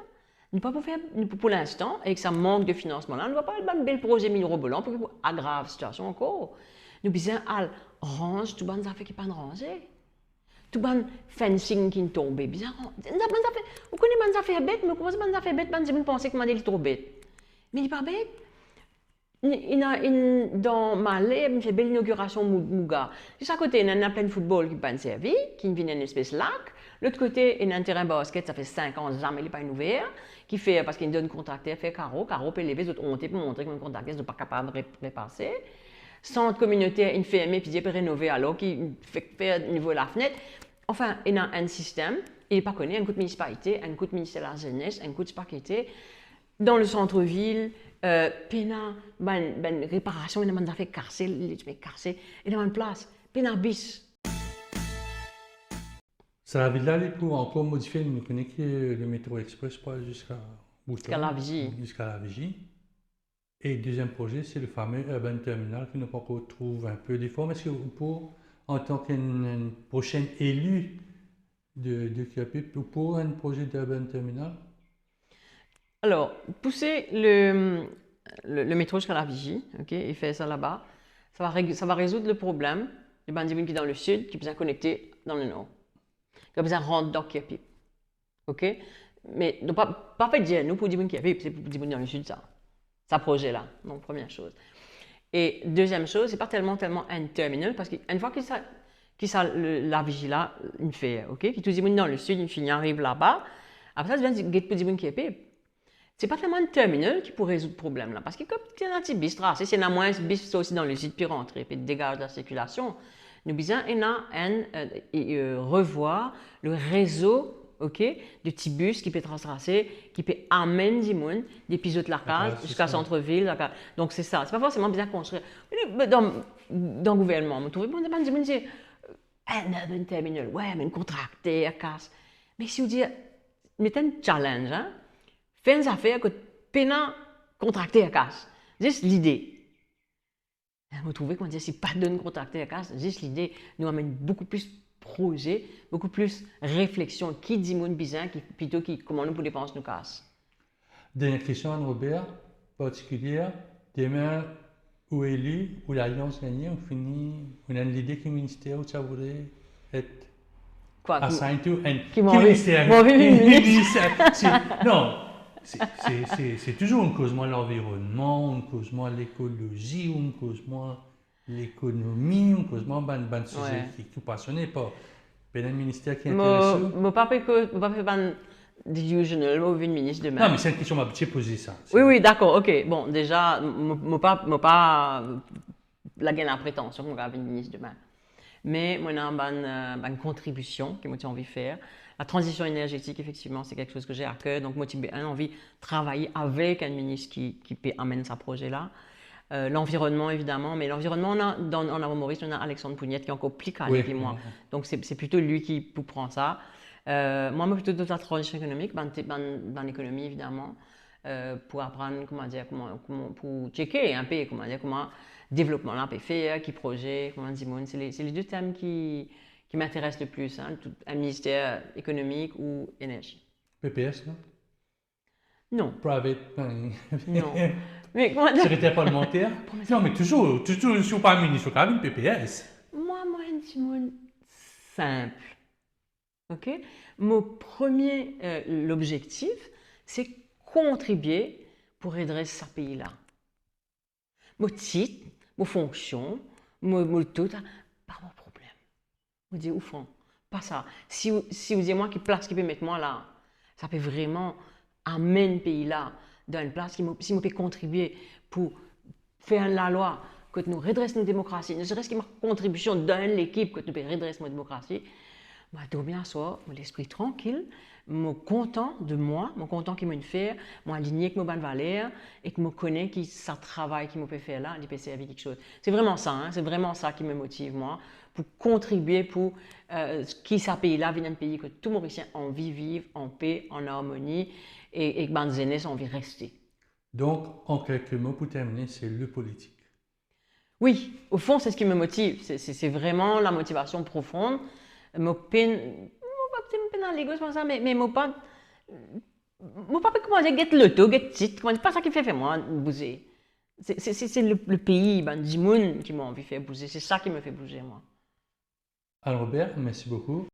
Nous ne pouvons pas faire, pour l'instant, avec ça manque de financement là, nous ne pouvons pas faire un bel projet 1000 euros blanc pour aggraver la situation encore. Nous avons besoin de ranger toutes les affaires qui ne sont pas rangées. Tout le fencing qui est tombé. Vous connaissez les affaires bêtes, mais comment les affaires bêtes, vous pensez que c'est trop bête. Mais il n'est pas bête. Dans Malais, il y a une belle inauguration Mouga. De chaque côté, il y a un plein de football qui n'est pas servi, qui vient d'une espèce de lac. L'autre côté, il y a un terrain de basket, ça fait 5 ans, jamais il n'est pas ouvert, qui fait, parce qu'il donne contracteur, fait carreau peut lever, les autres honte pour montrer que le contracteur n'est pas capable de repasser. Centre communautaire, il fermé, puis il peut rénover alors qu'il fait faire au niveau de la fenêtre. Enfin, il y a un système, il n'est pas connu, un coup de municipalité, un coup de ministère de la jeunesse, un coup de paqueté. Dans le centre-ville, pena ben réparation, il y a des affaires cassées, il y a une place, pena bis. Ça avait là pour encore modifier, nous connaissons que le métro express pas jusqu'à la Vigie. Jusqu'à la Vigie. Et le deuxième projet, c'est le fameux Urban Terminal que nous retrouve un peu des formes. Est-ce que pour, en tant qu'une prochaine élue de QAP, pour un projet d'Urban Terminal? Alors, pousser le métro jusqu'à la Vigie, ok, et faire ça là-bas, ça va résoudre le problème des bandits qui est dans le sud, qui besoin connecter dans le nord, qui a besoin rentrer dans QAP. Ok? Mais donc, pas fait dire nous pour dire QAP, c'est pour dire dans le sud ça projet-là, donc première chose. Et deuxième chose, c'est pas tellement un terminal, parce qu'une fois que la Vigie là, il fait, ok, qui tout dit dans le sud, il arrive là-bas, après ça, ça devient pour dire QAP. C'est pas tellement un terminal qui pourrait résoudre le problème là, parce que comme tu as un petit bis tracé, c'est moins bis aussi dans le sud puis rentrer, puis dégager la circulation. Nous besoin revoir le réseau, ok, de petits bus qui peut tracer, qui peut amener du monde des pisots de la case jusqu'à centre-ville. Donc c'est ça. C'est pas forcément bien construire. Dans le gouvernement, on trouve bon des gens qui disent un terminal, ouais, mais une contractée à casse. Mais si vous dites, mettez un challenge, hein. Fais une affaire que pénal contracté à casse. Juste l'idée. Vous trouvez qu'on dit si pas de contracté à casse, juste l'idée nous amène beaucoup plus projet, beaucoup plus réflexion. Qui dit mon bizarre, plutôt comment nous pour dépenser nos casses. Dernière question, Anne-Robert, particulière. Demain, ou élu, ou l'Alliance gagnée, on a l'idée que le ministère où ça voudrait être assigned to. Qui ministère? Non. C'est toujours une cause moins l'environnement, une cause moins l'écologie, une cause moins l'économie, une cause moins ban sujet qui tout passionné pas. Ben un ministère qui est intéressant. Mon papa fait usual, mon ministre demain. Non, mais c'est une question que je poser ça. Oui, d'accord, ok. Bon, déjà, mon pas la gagne la prétention qu'on va venir ministre demain. Mais moi, j'ai une contribution que moi j'ai envie de faire. La transition énergétique, effectivement, c'est quelque chose que j'ai à cœur. Donc, moi, j'ai envie de travailler avec un ministre qui peut amener ce projet-là. L'environnement, évidemment. Mais l'environnement, en Avant-Maurice, on a Alexandre Pougnette qui est encore plus calé que moi. Donc, c'est plutôt lui qui prend ça. Moi, plutôt dans la transition économique, dans l'économie, évidemment, pour apprendre, pour checker un peu, comment développement là peut faire, qui projet, comment dire, c'est les deux thèmes qui m'intéressent le plus, hein, un ministère économique ou énergie. PPS, non? Non. Private. Non. Mais comment dire? Secrétaire parlementaire? Non, mais toujours, je ne suis pas ministre, quand même, PPS. Moi, un petit monde simple. Ok? Mon premier, l'objectif, c'est contribuer pour redresser ce pays-là. Mon titre, mon fonction, mon tout, pas mon problème. Vous dites, au fond, pas ça. Si vous dites moi qui place qui peut mettre moi là, ça peut vraiment amener le pays là dans une place si vous peut contribuer pour faire la loi que nous redressons nos démocraties, ne serait-ce que ma contribution dans l'équipe que nous peut redresser nos démocraties, moi, tout bien soit, l'esprit tranquille, moi content de moi content qu'il me fait, moi aligné avec mes bonnes valeurs et que me connais qui ça travaille qui me peut faire là, il peut servir quelque chose. C'est vraiment ça, hein, c'est vraiment ça qui me motive moi pour contribuer pour qui ça pays là, vient un pays que tout Mauricien a envie de vivre en paix, en harmonie et que les aînés ont envie de rester. Donc, en quelques mots pour terminer, c'est le politique. Oui, au fond, c'est ce qui me motive. C'est vraiment la motivation profonde. Mon pas dans l'ego, c'est ça, mais mon pas comment dire, get l'auto, get titre, comment dire, pas ça qui fait moi bouger. C'est le pays, du monde qui m'a envie de faire bouger. C'est ça qui me fait bouger, moi. Alors, Robert, merci beaucoup.